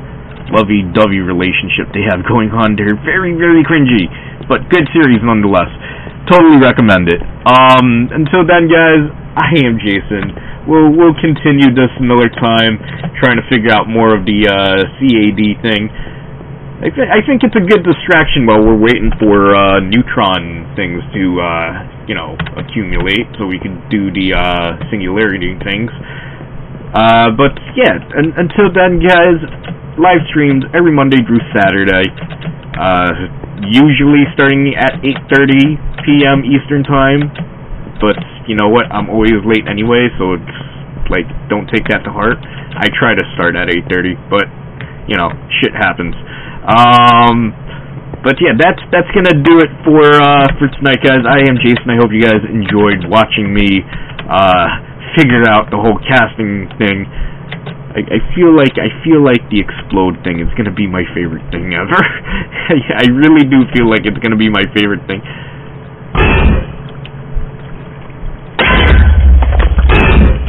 lovey-dovey relationship they have going on there. Very, very cringy, but good series nonetheless. Totally recommend it. Until then, guys, I am Jason. We'll continue this another time, trying to figure out more of the CAD thing. I think it's a good distraction while we're waiting for neutron things to, you know, accumulate, so we can do the singularity things. But yeah, until then, guys, live streams every Monday through Saturday, usually starting at 8:30 p.m. Eastern Time. But you know what? I'm always late anyway, so it's like, don't take that to heart. I try to start at 8:30, but you know, shit happens. But yeah, that's gonna do it for tonight, guys. I am Jason. I hope you guys enjoyed watching me figure out the whole casting thing. I feel like the explode thing is gonna be my favorite thing ever. I really do feel like it's gonna be my favorite thing.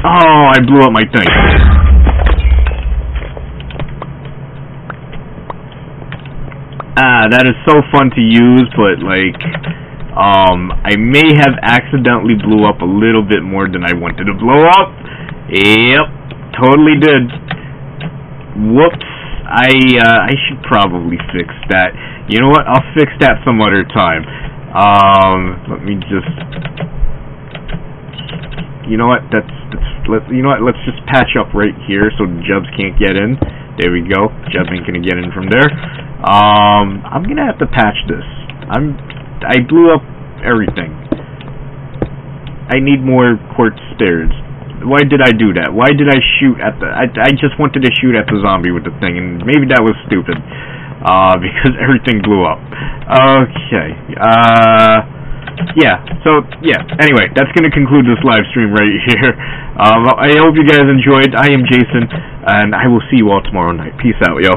Oh, I blew up my thing. That is so fun to use, but, like, I may have accidentally blew up a little bit more than I wanted to blow up. Yep, totally did. Whoops. I should probably fix that. You know what? I'll fix that some other time. Let me just... You know what? Let's just patch up right here so the Jubs can't get in. There we go. Jubs ain't gonna get in from there. I'm gonna have to patch this. I blew up everything. I need more quartz stairs. Why did I do that? Why did I shoot at the... I just wanted to shoot at the zombie with the thing, and maybe that was stupid. Because everything blew up. Okay. Yeah, so, yeah. Anyway, that's going to conclude this live stream right here. I hope you guys enjoyed. I am Jason, and I will see you all tomorrow night. Peace out, yo.